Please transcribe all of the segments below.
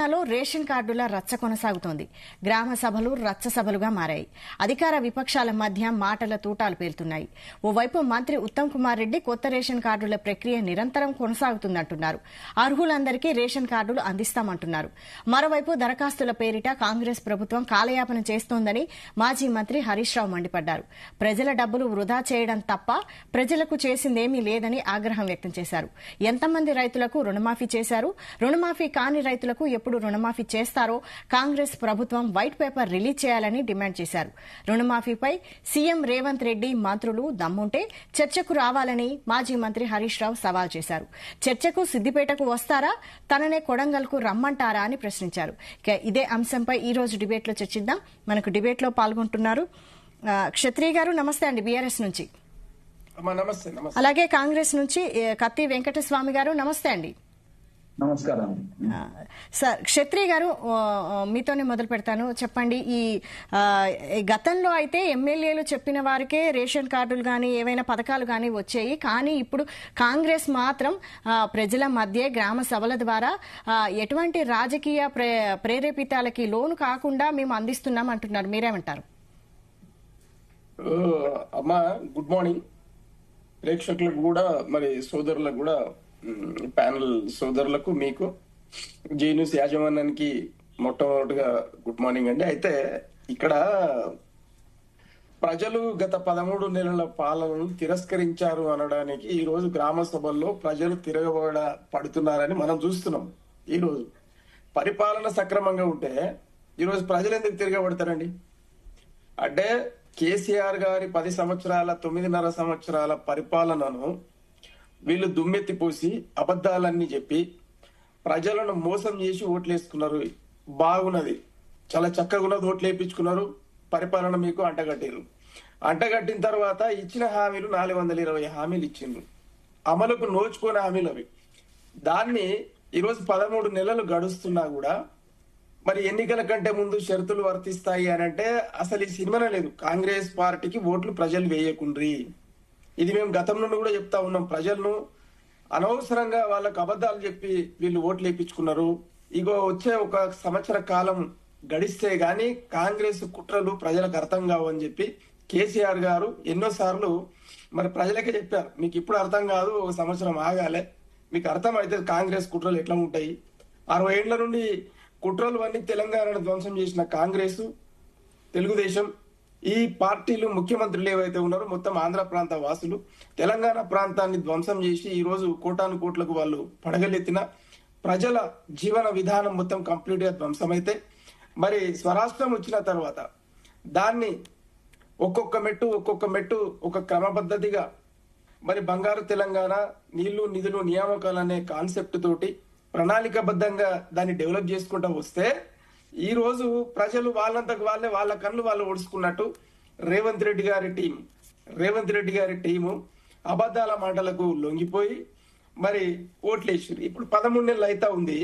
లో రేషన్ కార్డుల రచ్చ కొనసాగుతోంది. గ్రామ సభలు రచ్చ సభలుగా మారాయి. అధికార విపక్షాల మధ్య మాటల తూటాలు పేలుతున్నాయి. ఓవైపు మంత్రి ఉత్తమ్ కుమార్ రెడ్డి కొత్త రేషన్ కార్డుల ప్రక్రియ నిరంతరం కొనసాగుతుందంటున్నారు. అర్హులందరికీ రేషన్ కార్డులు అందిస్తామంటున్నారు. మరోవైపు దరఖాస్తుల పేరిట కాంగ్రెస్ ప్రభుత్వం కాలయాపన చేస్తోందని మాజీ మంత్రి హరీష్ రావు మండిపడ్డారు. ప్రజల డబ్బులు వృధా చేయడం తప్ప ప్రజలకు చేసిందేమీ లేదని ఆగ్రహం వ్యక్తం చేశారు. ఎంతమంది రైతులకు రుణమాఫీ చేశారు, రుణమాఫీ కాని రైతులకు ఎప్పుడు రుణమాఫీ చేస్తారో కాంగ్రెస్ ప్రభుత్వం వైట్ పేపర్ రిలీజ్ చేయాలని డిమాండ్ చేశారు. రుణమాఫీపై సీఎం రేవంత్ రెడ్డి మంత్రులు దమ్ముంటే చర్చకు రావాలని మాజీ మంత్రి హరీష్ రావు సవాల్ చేశారు. చర్చకు సిద్దిపేటకు వస్తారా, తననే కొడంగల్కు రమ్మంటారా అని ప్రశ్నించారు. ఇదే అంశంపై ఈ రోజు డిబేట్లో చర్చిద్దాం. మనకు డిబేట్లో పాల్గొంటున్నారు క్షత్రియ గారు. నమస్తే అండి, బీఆర్ఎస్ నుంచి. అలాగే కాంగ్రెస్ నుంచి కత్తి వెంకటస్వామి గారు. నమస్తే అండి. నమస్కారం సార్. క్షత్రియ గారు, మీతోనే మొదలు పెడతాను. చెప్పండి, ఈ గతంలో అయితే ఎమ్మెల్యేలు చెప్పిన వారికే రేషన్ కార్డులు కానీ ఏవైనా పథకాలు కానీ వచ్చాయి. కానీ ఇప్పుడు కాంగ్రెస్ మాత్రం ప్రజల మధ్య గ్రామ సభల ద్వారా ఎటువంటి రాజకీయ ప్రేరేపితాలకి లోను కాకుండా మేము అందిస్తున్నాం అంటున్నారు. మీరేమంటారు? అమ్మా, గుడ్ మార్నింగ్. ప్రేక్షకులకు కూడా, మరి సోదరులకు కూడా, ప్యానల్ సోదరులకు, మీకు జే న్యూస్ యాజమాన్యానికి మొట్టమొదటిగా గుడ్ మార్నింగ్ అండి. అయితే ఇక్కడ ప్రజలు గత 13 నెలల పాలనను తిరస్కరించారు అనడానికి ఈ రోజు గ్రామ సభల్లో ప్రజలు పడుతున్నారని మనం చూస్తున్నాం. ఈ రోజు పరిపాలన సక్రమంగా ఉంటే ఈరోజు ప్రజలు ఎందుకు తిరగబడతారండి? అంటే కేసీఆర్ గారి 10 సంవత్సరాల 9.5 సంవత్సరాల పరిపాలనను వీళ్ళు దుమ్మెత్తిపోసి అబద్ధాలన్నీ చెప్పి ప్రజలను మోసం చేసి ఓట్లేసుకున్నారు. బాగున్నది, చాలా చక్కగా ఉన్నది, ఓట్లు వేయించుకున్నారు. పరిపాలన మీకు అంటగట్టారు. అంటగట్టిన తర్వాత ఇచ్చిన హామీలు 420 హామీలు ఇచ్చిండ్రు. అమలుకు నోచుకునే హామీలు అవి. దాన్ని ఈరోజు 13 నెలలు గడుస్తున్నా కూడా మరి ఎన్నికల కంటే ముందు షరతులు వర్తిస్తాయి అని అంటే అసలు ఈ సినిమానే లేదు. కాంగ్రెస్ పార్టీకి ఓట్లు ప్రజలు వేయకుండ్రి. ఇది మేము గతం నుండి కూడా చెప్తా ఉన్నాం. ప్రజలను అనవసరంగా వాళ్ళకు అబద్ధాలు చెప్పి వీళ్ళు ఓట్లు వేయించుకున్నారు. ఇగో వచ్చే 1 సంవత్సర కాలం గడిస్తే గాని కాంగ్రెస్ కుట్రలు ప్రజలకు అర్థం కావని చెప్పి కేసీఆర్ గారు ఎన్నోసార్లు మరి ప్రజలకే చెప్పారు. మీకు ఇప్పుడు అర్థం కాదు, 1 సంవత్సరం ఆగాలే, మీకు అర్థం అయితే కాంగ్రెస్ కుట్రలు ఎట్లా ఉంటాయి. 60 ఏళ్ల నుండి కుట్రలు అన్ని తెలంగాణను ధ్వంసం చేసిన కాంగ్రెస్, తెలుగుదేశం, ఈ పార్టీలు ముఖ్యమంత్రులు ఏవైతే ఉన్నారో మొత్తం ఆంధ్ర ప్రాంత వాసులు తెలంగాణ ప్రాంతాన్ని ధ్వంసం చేసి ఈ రోజు కోటాను కోట్లకు వాళ్ళు పడగలెత్తిన ప్రజల జీవన విధానం మొత్తం కంప్లీట్ గా ధ్వంసమైతే మరి స్వరాష్ట్రం వచ్చిన తర్వాత దాన్ని ఒక్కొక్క మెట్టు ఒక క్రమపద్ధతిగా మరి బంగారు తెలంగాణ, నీళ్లు నిధులు నియామకాలు అనే కాన్సెప్ట్ తోటి ప్రణాళికాబద్ధంగా దాన్ని డెవలప్ చేసుకుంటూ వస్తే ఈ రోజు ప్రజలు వాళ్ళంతకు వాళ్ళ కళ్ళు వాళ్ళు ఒడుచుకున్నట్టు రేవంత్ రెడ్డి గారి టీము అబద్ధాల మాటలకు లొంగిపోయి మరి ఓట్లేసారు. ఇప్పుడు 13 నెలలు అయితే ఉంది.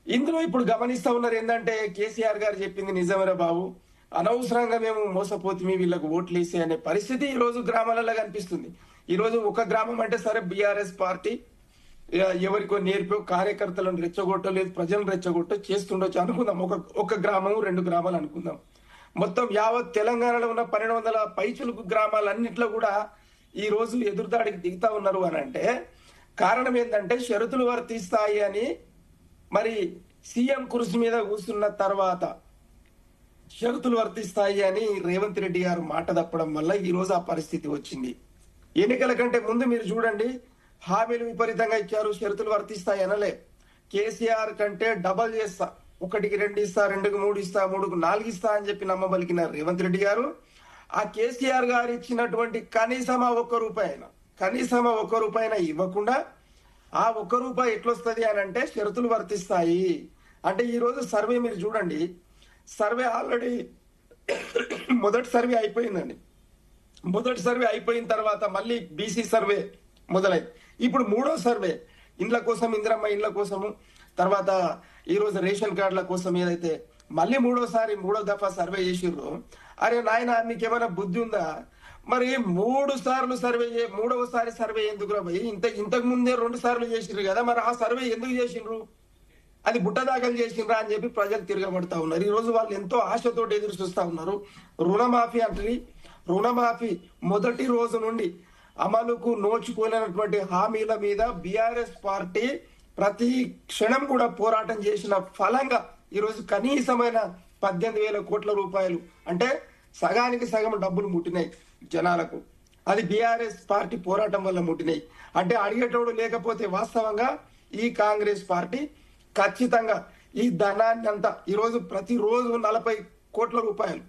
ఇందులో ఇప్పుడు గమనిస్తా ఉన్నారు ఏంటంటే కేసీఆర్ గారు చెప్పింది నిజమేరా బాబు, అనవసరంగా మేము మోసపోతుంది వీళ్ళకు ఓట్లేసే అనే పరిస్థితి ఈ రోజు గ్రామాలలో కనిపిస్తుంది. ఈ రోజు ఒక గ్రామం అంటే సరే బీఆర్ఎస్ పార్టీ ఎవరికో నేర్పో కార్యకర్తలను రెచ్చగొట్టో లేదు ప్రజలను రెచ్చగొట్టో చేస్తుండొచ్చు అనుకుందాం. ఒక గ్రామం 2 గ్రామాలు అనుకుందాం. మొత్తం యావత్ తెలంగాణలో ఉన్న 1200 పైచులకు గ్రామాలన్నింటిలో కూడా ఈ రోజు ఎదురుదాడికి దిగుతా ఉన్నారు అని అంటే కారణం ఏంటంటే షరతులు వర్తిస్తాయి అని మరి సీఎం కుర్చీ మీద కూర్చున్న తర్వాత షరతులు వర్తిస్తాయి అని రేవంత్ రెడ్డి గారు మాట తప్పడం వల్ల ఈ రోజు ఆ పరిస్థితి వచ్చింది. ఎన్నికల కంటే ముందు మీరు చూడండి, హామీలు విపరీతంగా ఇచ్చారు, షరతులు వర్తిస్తాయి అనలే. కేసీఆర్ కంటే డబల్ చేస్తా, 1కి 2 ఇస్తా, 2కి 3 ఇస్తా, 3కి 4 ఇస్తా అని చెప్పి నమ్మబలికిన రేవంత్ రెడ్డి గారు ఆ కేసీఆర్ గారు ఇచ్చినటువంటి కనీసం ఆ 1 రూపాయి ఇవ్వకుండా ఆ 1 రూపాయి ఎట్లొస్తుంది అని అంటే షరతులు వర్తిస్తాయి అంటే ఈ రోజు సర్వే మీరు చూడండి. సర్వే ఆల్రెడీ మొదటి సర్వే అయిపోయిందండి. మొదటి సర్వే అయిపోయిన తర్వాత మళ్ళీ బీసీ సర్వే మొదలైంది. ఇప్పుడు 3వ సర్వే ఇండ్ల కోసం, ఇందిరమ్మ ఇండ్ల కోసము, తర్వాత ఈ రోజు రేషన్ కార్డుల కోసం ఏదైతే మళ్ళీ 3వ దఫా సర్వే చేసిర్రు. అరే నాయన, మీకేమైనా బుద్ధి ఉందా? మరి 3 సార్లు సర్వే 3వసారి సర్వే ఎందుకు రాబోయి? ఇంతకు ముందే 2 సార్లు చేసిండ్రు కదా, మరి ఆ సర్వే ఎందుకు చేసిండ్రు? అది బుట్టదాఖలు చేసిండ్రా అని చెప్పి ప్రజలు తిరగబడతా ఉన్నారు. ఈ రోజు వాళ్ళు ఎంతో ఆశతోటి ఎదురు చూస్తా ఉన్నారు. రుణమాఫీ అంటే రుణమాఫీ మొదటి రోజు నుండి అమలుకు నోచుకోలేనటువంటి హామీల మీద బీఆర్ఎస్ పార్టీ ప్రతి క్షణం కూడా పోరాటం చేసిన ఫలంగా ఈరోజు కనీసమైన 18,000 కోట్ల రూపాయలు అంటే సగానికి సగం డబ్బులు ముట్టినాయి జనాలకు. అది బీఆర్ఎస్ పార్టీ పోరాటం వల్ల ముట్టినాయి. అంటే అడిగేటోడు లేకపోతే వాస్తవంగా ఈ కాంగ్రెస్ పార్టీ ఖచ్చితంగా ఈ ధనాన్ని అంతా ఈరోజు ప్రతిరోజు 40 కోట్ల రూపాయలు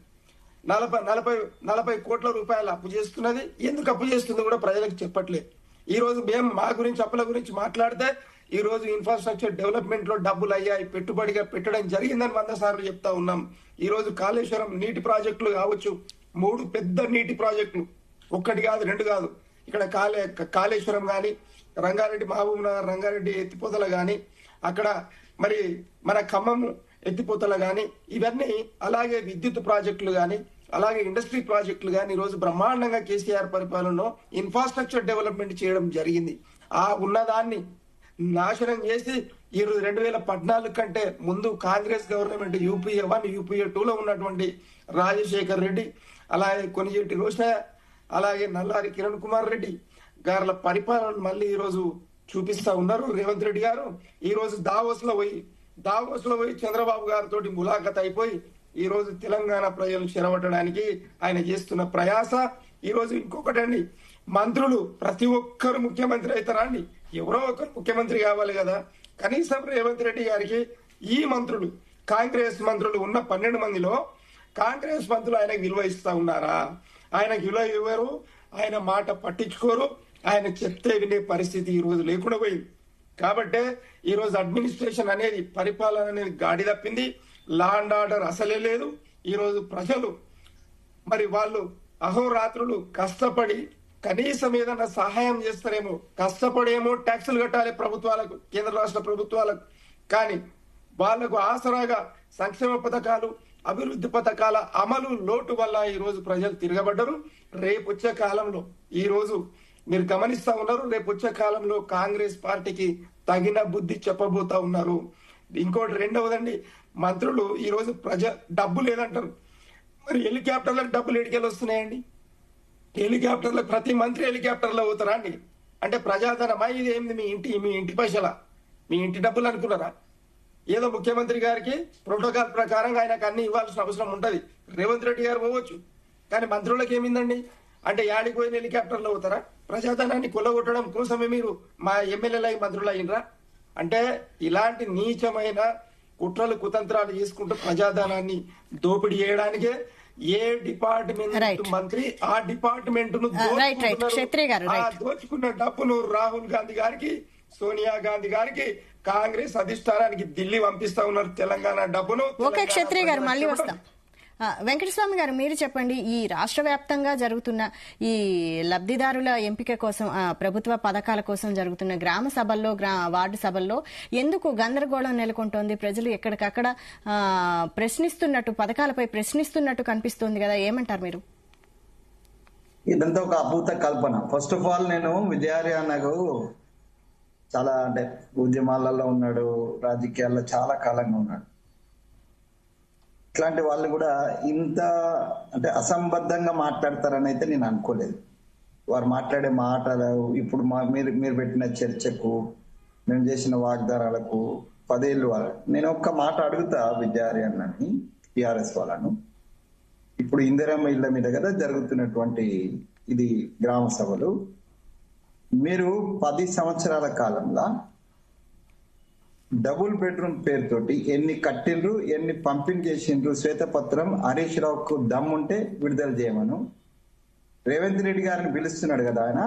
40 కోట్ల రూపాయలు అప్పు చేస్తున్నది. ఎందుకు అప్పు చేస్తుంది కూడా ప్రజలకు చెప్పట్లేదు. ఈ రోజు మేము మా గురించి అప్పుల గురించి మాట్లాడితే ఈ రోజు ఇన్ఫ్రాస్ట్రక్చర్ డెవలప్మెంట్ లో డబ్బులు అయ్యాయి, పెట్టుబడిగా పెట్టడం జరిగిందని 100 సార్లు చెప్తా ఉన్నాం. ఈ రోజు కాళేశ్వరం నీటి ప్రాజెక్టులు కావచ్చు, 3 పెద్ద నీటి ప్రాజెక్టులు, 1 కాదు 2 కాదు, ఇక్కడ కాళేశ్వరం గాని, రంగారెడ్డి మహబూబ్ నగర్ రంగారెడ్డి ఎత్తిపోతల గాని, అక్కడ మరి మన ఖమ్మం ఎత్తిపోతల గాని, ఇవన్నీ అలాగే విద్యుత్ ప్రాజెక్టులు గాని, అలాగే ఇండస్ట్రీ ప్రాజెక్టులు గాని ఈ రోజు బ్రహ్మాండంగా కేసీఆర్ పరిపాలనలో ఇన్ఫ్రాస్ట్రక్చర్ డెవలప్మెంట్ చేయడం జరిగింది. ఆ ఉన్నదాన్ని నాశనం చేసి ఈ 2014 కంటే ముందు కాంగ్రెస్ గవర్నమెంట్ యూపీఏ 1 యూపీఏ 2లో ఉన్నటువంటి రాజశేఖర్ రెడ్డి, అలాగే కొనిజేటి రోషయ్య, అలాగే నల్లారి కిరణ్ కుమార్ రెడ్డి గారుల పరిపాలన మళ్ళీ ఈ రోజు చూపిస్తా ఉన్నారు రేవంత్ రెడ్డి గారు. ఈ రోజు దావోస్ లో పోయి చంద్రబాబు గారితో ములాఖత్ అయిపోయి ఈ రోజు తెలంగాణ ప్రజలను చెరవట్టడానికి ఆయన చేస్తున్న ప్రయాస. ఈ రోజు ఇంకొకటండి, మంత్రులు ప్రతి ఒక్కరు ముఖ్యమంత్రి అవుతారా అండి? ఎవరో ఒకరు ముఖ్యమంత్రి కావాలి కదా. కనీసం రేవంత్ రెడ్డి గారికి ఈ మంత్రులు, కాంగ్రెస్ మంత్రులు ఉన్న 12 మందిలో కాంగ్రెస్ మంత్రులు ఆయనకు విలువ ఇస్తా ఉన్నారా? ఆయనకు విలువ ఇవ్వరు, ఆయన మాట పట్టించుకోరు, ఆయన చెప్తే వినే పరిస్థితి ఈ రోజు లేకుండా పోయింది. కాబట్టే ఈ రోజు అడ్మినిస్ట్రేషన్ అనేది, పరిపాలన అనేది గాడి తప్పింది. లా అండ్ ఆర్డర్ అసలే లేదు. ఈ రోజు ప్రజలు మరి వాళ్ళు అహోరాత్రులు కష్టపడి కనీసం ఏదైనా సహాయం చేస్తారేమో, కష్టపడేమో ట్యాక్సులు కట్టాలి ప్రభుత్వాలకు, కేంద్ర రాష్ట్ర ప్రభుత్వాలకు. కానీ వాళ్లకు ఆసరాగా సంక్షేమ పథకాలు, అభివృద్ధి పథకాల అమలు లోటు వల్ల ఈ రోజు ప్రజలు తిరగబడ్డరు. రేపు వచ్చే కాలంలో ఈ రోజు మీరు గమనిస్తా ఉన్నారు, రేపు వచ్చే కాలంలో కాంగ్రెస్ పార్టీకి తగిన బుద్ధి చెప్పబోతా ఉన్నారు. ఇంకోటి రెండవదండి, మంత్రులు ఈ రోజు డబ్బు లేదంటారు. మరి హెలికాప్టర్లకు డబ్బులు ఎడికెళ్ళి వస్తున్నాయండి? హెలికాప్టర్లకు ప్రతి మంత్రి హెలికాప్టర్లో పోతారా అండి? అంటే ప్రజాధనమా ఇది? ఏంది మీ ఇంటి పైసలా, మీ ఇంటి డబ్బులు అనుకున్నారా? ఏదో ముఖ్యమంత్రి గారికి ప్రోటోకాల్ ప్రకారంగా ఆయనకు అన్ని ఇవ్వాల్సిన అవసరం ఉంటది. రేవంత్ రెడ్డి గారు పోవచ్చు, కానీ మంత్రులకు ఏమిందండి? అంటే యాడికి పోయిన హెలికాప్టర్లో పోతారా? ప్రజాధనాన్ని కొల్లగొట్టడం కోసమే మీరు మా ఎమ్మెల్యేలై మంత్రులు అయినరా? అంటే ఇలాంటి నీచమైన కుట్రలు కుతంత్రాలు చేసుకుంటూ ప్రజాధనాన్ని దోపిడీ చేయడానికే ఏ డిపార్ట్మెంట్ మంత్రి ఆ డిపార్ట్మెంట్ ను దోచుకున్న డబ్బును రాహుల్ గాంధీ గారికి, సోనియా గాంధీ గారికి, కాంగ్రెస్ అధిష్టానానికి ఢిల్లీ పంపిస్తా ఉన్నారు తెలంగాణ డబ్బును. ఓకే క్షత్రియ గారు, మళ్ళీ వస్తాం. వెంకటస్వామి గారు, మీరు చెప్పండి, ఈ రాష్ట్ర వ్యాప్తంగా జరుగుతున్న ఈ లబ్ధిదారుల ఎంపిక కోసం, ప్రభుత్వ పథకాల కోసం జరుగుతున్న గ్రామ సభల్లో, వార్డు సభల్లో ఎందుకు గందరగోళం నెలకొంటోంది? ప్రజలు ఎక్కడికక్కడ ప్రశ్నిస్తున్నట్టు, పథకాలపై ప్రశ్నిస్తున్నట్టు కనిపిస్తోంది కదా, ఏమంటారు మీరు? ఇదంతా ఒక అభూత కల్పన. ఫస్ట్ ఆఫ్ ఆల్ నేను విజయారి అన్నకు చాలా అంటే ఉద్యమాలలో ఉన్నాడు, రాజకీయాల్లో చాలా కాలంగా ఉన్నాడు. ఇట్లాంటి వాళ్ళు కూడా ఇంత అంటే అసంబద్ధంగా మాట్లాడతారని అయితే నేను అనుకోలేదు. వారు మాట్లాడే మాటలు, ఇప్పుడు మీరు పెట్టిన చర్చకు, మేము చేసిన వాగ్దానాలకు 10 ఏళ్ళు నేను ఒక్క మాట అడుగుతా విద్యారి అన్నని, టిఆర్ఎస్ వాళ్ళను. ఇప్పుడు ఇందిరమ్మ ఇళ్ల మీద కదా జరుగుతున్నటువంటి ఇది గ్రామ సభలు. మీరు 10 సంవత్సరాల కాలంలో డబుల్ బెడ్రూమ్ పేరుతోటి ఎన్ని కట్టిండ్రు, ఎన్ని పంపిణీ చేసిండ్రు శ్వేతపత్రం హరీష్ రావుకు దమ్ముంటే విడుదల చేయమను. రేవంత్ రెడ్డి గారిని పిలుస్తున్నాడు కదా ఆయన.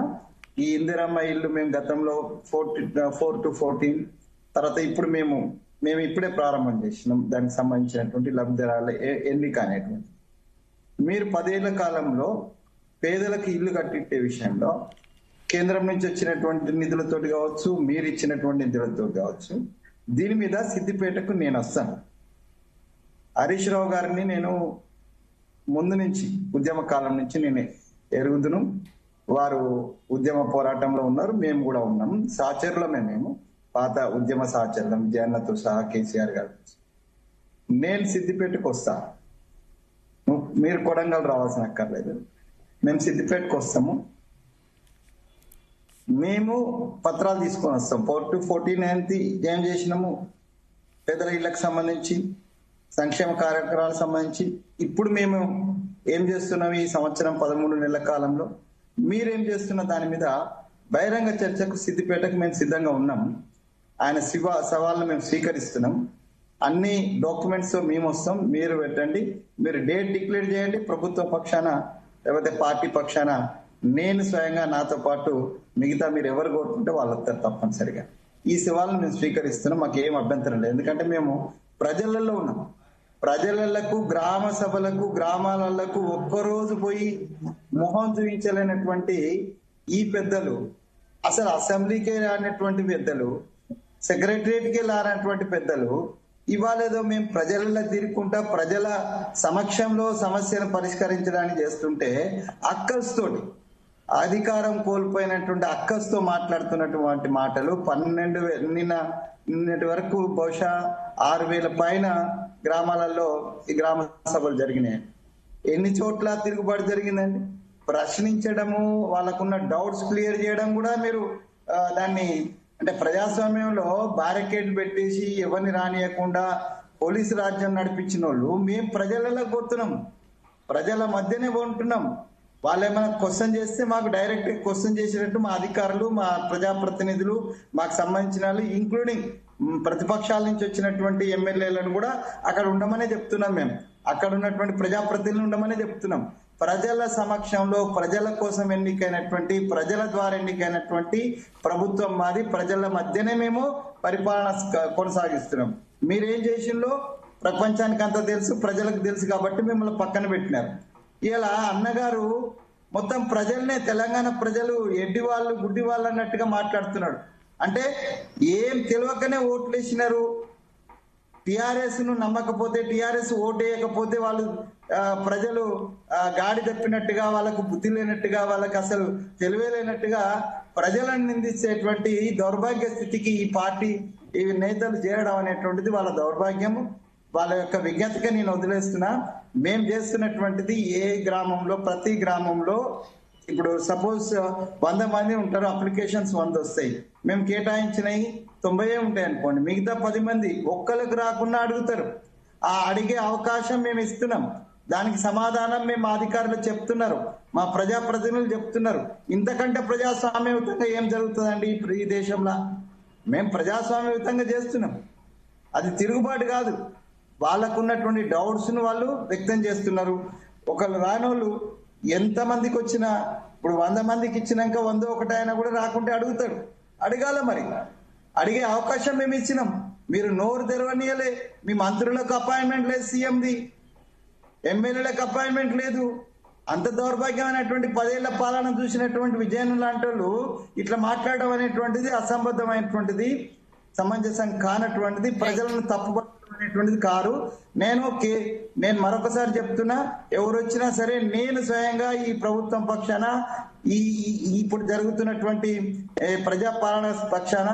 ఈ ఇందిరమ్మ ఇల్లు మేము గతంలో 4 to 14 తర్వాత ఇప్పుడు మేము ఇప్పుడే ప్రారంభం చేసినాం, దానికి సంబంధించినటువంటి లబ్ధిదారుల ఎన్నిక అనేటువంటి. మీరు 10 ఏళ్ల కాలంలో పేదలకు ఇల్లు కట్టించే విషయంలో కేంద్రం నుంచి వచ్చినటువంటి నిధులతోటి కావచ్చు, మీరు ఇచ్చినటువంటి నిధులతో కావచ్చు, దీని మీద సిద్దిపేటకు నేను వస్తాను. హరీష్ రావు గారిని నేను ముందు నుంచి, ఉద్యమ కాలం నుంచి నేను ఎరుగుదును. వారు ఉద్యమ పోరాటంలో ఉన్నారు, మేము కూడా ఉన్నాము, సహచరులమే మేము. పాత ఉద్యమ సహచరులం జగన్తో సహా కేసీఆర్ గారు. నేను సిద్దిపేటకు వస్తా, మీరు కొడంగల్ రావాల్సిన అక్కర్లేదు, మేము సిద్దిపేటకు వస్తాము. మేము పత్రాలు తీసుకొని వస్తాం. 14 ఏం చేసినాము, పేదల ఇళ్లకు సంబంధించి, సంక్షేమ కార్యక్రమాలకు సంబంధించి. ఇప్పుడు మేము ఏం చేస్తున్నాం ఈ సంవత్సరం 13 నెలల కాలంలో, మీరేం చేస్తున్న దాని మీద బహిరంగ చర్చకు సిద్దిపేటకు మేము సిద్ధంగా ఉన్నాం. ఆయన సవాళ్ళను మేము స్వీకరిస్తున్నాం. అన్ని డాక్యుమెంట్స్ తో మేము వస్తాం, మీరు పెట్టండి, మీరు డేట్ డిక్లేర్ చేయండి. ప్రభుత్వ పక్షాన లేకపోతే పార్టీ పక్షాన నేను స్వయంగా, నాతో పాటు మిగతా మీరు ఎవరు కోరుకుంటే వాళ్ళు వస్తారు తప్పనిసరిగా. ఈ సవాళ్ళను మేము స్వీకరిస్తున్నాం, మాకు ఏం అభ్యంతరం లేదు. ఎందుకంటే మేము ప్రజలలో ఉన్నాం. ప్రజలకు, గ్రామ సభలకు, గ్రామాలకు ఒక్కరోజు పోయి మొహం చూపించలేనటువంటి ఈ పెద్దలు, అసలు అసెంబ్లీకే రానటువంటి పెద్దలు, సెక్రటరియట్కే రానటువంటి పెద్దలు, ఇవాళ ఏదో మేము ప్రజలలో తిరుగుకుంటా ప్రజల సమక్షంలో సమస్యను పరిష్కరించడానికి చేస్తుంటే అక్కస్తోటి, అధికారం కోల్పోయినటువంటి అక్కస్తో మాట్లాడుతున్నటువంటి మాటలు. నిన్నటి వరకు బహుశా 6,000 పైన గ్రామాలలో ఈ గ్రామ సభలు జరిగినాయి. ఎన్ని చోట్ల తిరుగుబాటు జరిగిందండి? ప్రశ్నించడము, వాళ్ళకున్న డౌట్స్ క్లియర్ చేయడం కూడా మీరు దాన్ని, అంటే ప్రజాస్వామ్యంలో బ్యారికేడ్ పెట్టేసి ఎవరిని రానియకుండా పోలీసు రాజ్యం నడిపించిన వాళ్ళు మేము ప్రజలలో పోతున్నాం, ప్రజల మధ్యనే ఉంటున్నాం. వాళ్ళు ఏమైనా క్వశ్చన్ చేస్తే మాకు డైరెక్ట్ క్వశ్చన్ చేసినట్టు మా అధికారులు, మా ప్రజాప్రతినిధులు, మాకు సంబంధించిన వాళ్ళు, ఇంక్లూడింగ్ ప్రతిపక్షాల నుంచి వచ్చినటువంటి ఎమ్మెల్యేలను కూడా అక్కడ ఉండమనే చెప్తున్నాం. మేము అక్కడ ఉన్నటువంటి ప్రజాప్రతినిధులు ఉండమనే చెప్తున్నాం. ప్రజల సమక్షంలో, ప్రజల కోసం ఎన్నికైనటువంటి, ప్రజల ద్వారా ఎన్నికైనటువంటి ప్రభుత్వం మాది. ప్రజల మధ్యనే మేము పరిపాలన కొనసాగిస్తున్నాం. మీరేం చేసిందో ప్రపంచానికి అంతా తెలుసు, ప్రజలకు తెలుసు కాబట్టి మిమ్మల్ని పక్కన పెట్టినారు. ఇలా అన్నగారు మొత్తం ప్రజల్నే, తెలంగాణ ప్రజలు ఎడ్డి వాళ్ళు, గుడ్డి వాళ్ళు అన్నట్టుగా మాట్లాడుతున్నాడు. అంటే ఏం తెలియకనే ఓట్లు వేసినారు. టిఆర్ఎస్ ను నమ్మకపోతే, టిఆర్ఎస్ ఓటు వేయకపోతే వాళ్ళు ప్రజలు గాడి తప్పినట్టుగా, వాళ్ళకు బుద్ధి లేనట్టుగా, వాళ్ళకి అసలు తెలివే లేనట్టుగా ప్రజలను నిందించేటువంటి దౌర్భాగ్య స్థితికి ఈ పార్టీ, ఈ నేతలు చేరడం అనేటువంటిది వాళ్ళ దౌర్భాగ్యము. వాళ్ళ యొక్క విజ్ఞతగా నేను వదిలేస్తున్నా. మేము చేస్తున్నటువంటిది ఏ గ్రామంలో, ప్రతి గ్రామంలో ఇప్పుడు సపోజ్ 100 మంది ఉంటారు, అప్లికేషన్స్ 100 వస్తాయి, మేము కేటాయించినవి 90 ఉంటాయి అనుకోండి. మిగతా 10 మంది ఒక్కరికి రాకుండా అడుగుతారు. ఆ అడిగే అవకాశం మేము ఇస్తున్నాం. దానికి సమాధానం మేము అధికారులు చెప్తున్నారు, మా ప్రజాప్రతినిధులు చెప్తున్నారు. ఇంతకంటే ప్రజాస్వామ్యయుతంగా ఏం జరుగుతుందండి ఈ దేశంలో? మేము ప్రజాస్వామ్యయుతంగా చేస్తున్నాం, అది తిరుగుబాటు కాదు. వాళ్ళకున్నటువంటి డౌట్స్ ను వాళ్ళు వ్యక్తం చేస్తున్నారు. ఒకళ్ళు రానోళ్ళు ఎంతమందికి వచ్చినా, ఇప్పుడు 100 మందికి ఇచ్చినాక 101 అయినా కూడా రాకుంటే అడుగుతాడు. అడగాల, మరి అడిగే అవకాశం మేము ఇచ్చినాం. మీరు నోరు తెరవనీయలే. మీ మంత్రులకు అపాయింట్మెంట్ లేదు, సీఎంది, ఎమ్మెల్యేలకు అపాయింట్మెంట్ లేదు. అంత దౌర్భాగ్యమైనటువంటి 10 ఏళ్ల పాలన చూసినటువంటి విజయన్ లాంటి వాళ్ళు ఇట్లా మాట్లాడడం అనేటువంటిది అసంబద్ధమైనటువంటిది, సమంజసం కానటువంటిది, ప్రజలను తప్పుపట్టటువంటిది కాదు. నేను మరొకసారి చెప్తున్నా, ఎవరు వచ్చినా సరే నేను స్వయంగా ఈ ప్రభుత్వం పక్షాన, ఈ ఇప్పుడు జరుగుతున్నటువంటి ప్రజాపాలన పక్షాన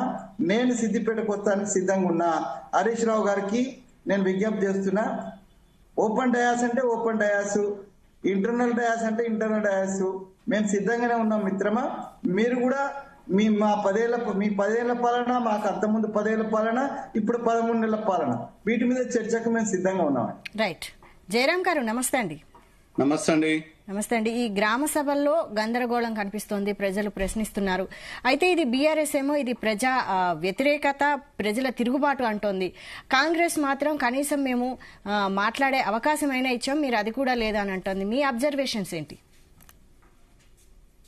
నేను సిద్దిపేటకు వస్తానికి సిద్ధంగా ఉన్నా. హరీష్ రావు గారికి నేను విజ్ఞప్తి చేస్తున్నా, ఓపెన్ డయాస్ అంటే ఓపెన్ డయాస్, ఇంటర్నల్ డయాస్ అంటే ఇంటర్నల్ డయాస్, మేము సిద్ధంగానే ఉన్నాం మిత్రమా. మీరు కూడా మీ 10 ఏళ్ల పాలన, మాకు అంతకుముందు 10 ఏళ్ల పాలన, ఇప్పుడు 13 నెలల పాలన, వీటి మీద చర్చకు మేము సిద్ధంగా ఉన్నాం. రైట్. జయరాం గారు నమస్తే అండి. నమస్తే అండి. నమస్తే అండి. ఈ గ్రామ సభల్లో గందరగోళం కనిపిస్తోంది, ప్రజలు ప్రశ్నిస్తున్నారు. అయితే ఇది బీఆర్ఎస్ ఏమో ఇది ప్రజా వ్యతిరేకత, ప్రజల తిరుగుబాటు అంటోంది. కాంగ్రెస్ మాత్రం కనీసం మేము మాట్లాడే అవకాశం అయినా ఇచ్చాం, మీరు అది కూడా లేదని అంటోంది. మీ అబ్జర్వేషన్స్ ఏంటి?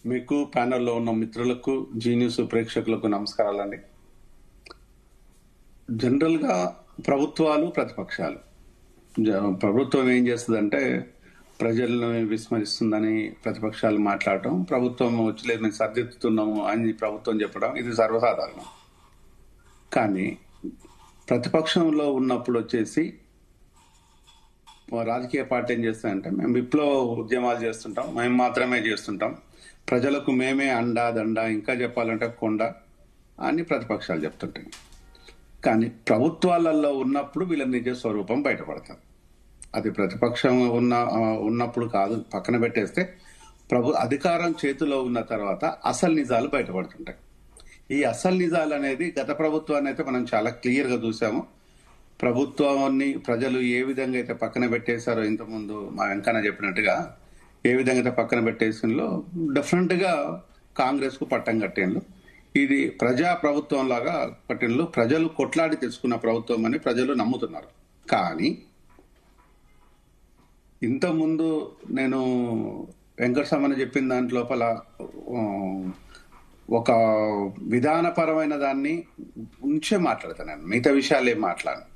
మీకు, ప్యానెల్లో ఉన్న మిత్రులకు, జీ న్యూస్ ప్రేక్షకులకు నమస్కారాలండి. జనరల్ గా ప్రభుత్వాలు, ప్రతిపక్షాలు, ప్రభుత్వం ఏం చేస్తుందంటే ప్రజలను విస్మరిస్తుందని ప్రతిపక్షాలు మాట్లాడటం, ప్రభుత్వం వచ్చలేదు మేము సర్దిద్దుతున్నాము అని ప్రభుత్వం చెప్పడం, ఇది సర్వసాధారణం. కానీ ప్రతిపక్షంలో ఉన్నప్పుడు వచ్చేసి రాజకీయ పార్టీ ఏం చేస్తాయంటే మేము విప్లవ ఉద్యమాలు చేస్తుంటాం, మేము మాత్రమే చేస్తుంటాం, ప్రజలకు మేమే అండా దండ, ఇంకా చెప్పాలంటే కొండ అని ప్రతిపక్షాలు చెప్తుంటాయి. కానీ ప్రభుత్వాలలో ఉన్నప్పుడు వీళ్ళ నిజ స్వరూపం బయటపడతారు. అది ప్రతిపక్షం ఉన్నప్పుడు కాదు, పక్కన పెట్టేస్తే అధికారం చేతిలో ఉన్న తర్వాత అసలు నిజాలు బయటపడుతుంటాయి. ఈ అసలు నిజాలు అనేది గత ప్రభుత్వాన్ని అయితే మనం చాలా క్లియర్ గా చూసాము. ప్రభుత్వాన్ని ప్రజలు ఏ విధంగా అయితే పక్కన పెట్టేశారో, ఇంతకుముందు మా వెంకన్న చెప్పినట్టుగా ఏ విధంగా అయితే పక్కన పెట్టేసినలో డిఫరెంట్ గా కాంగ్రెస్ కు పట్టం కట్టేండ్రు. ఇది ప్రజా ప్రభుత్వం లాగా పట్టినలు, ప్రజలు కొట్లాడి తెచ్చుకున్న ప్రభుత్వం అని ప్రజలు నమ్ముతున్నారు. కానీ ఇంతకుముందు నేను వెంకటస్వామి చెప్పిన దాంట్ లోపల ఒక విధానపరమైన దాన్ని ఉంచే మాట్లాడతాను నేను, మిగతా విషయాలు ఏం మాట్లాడను.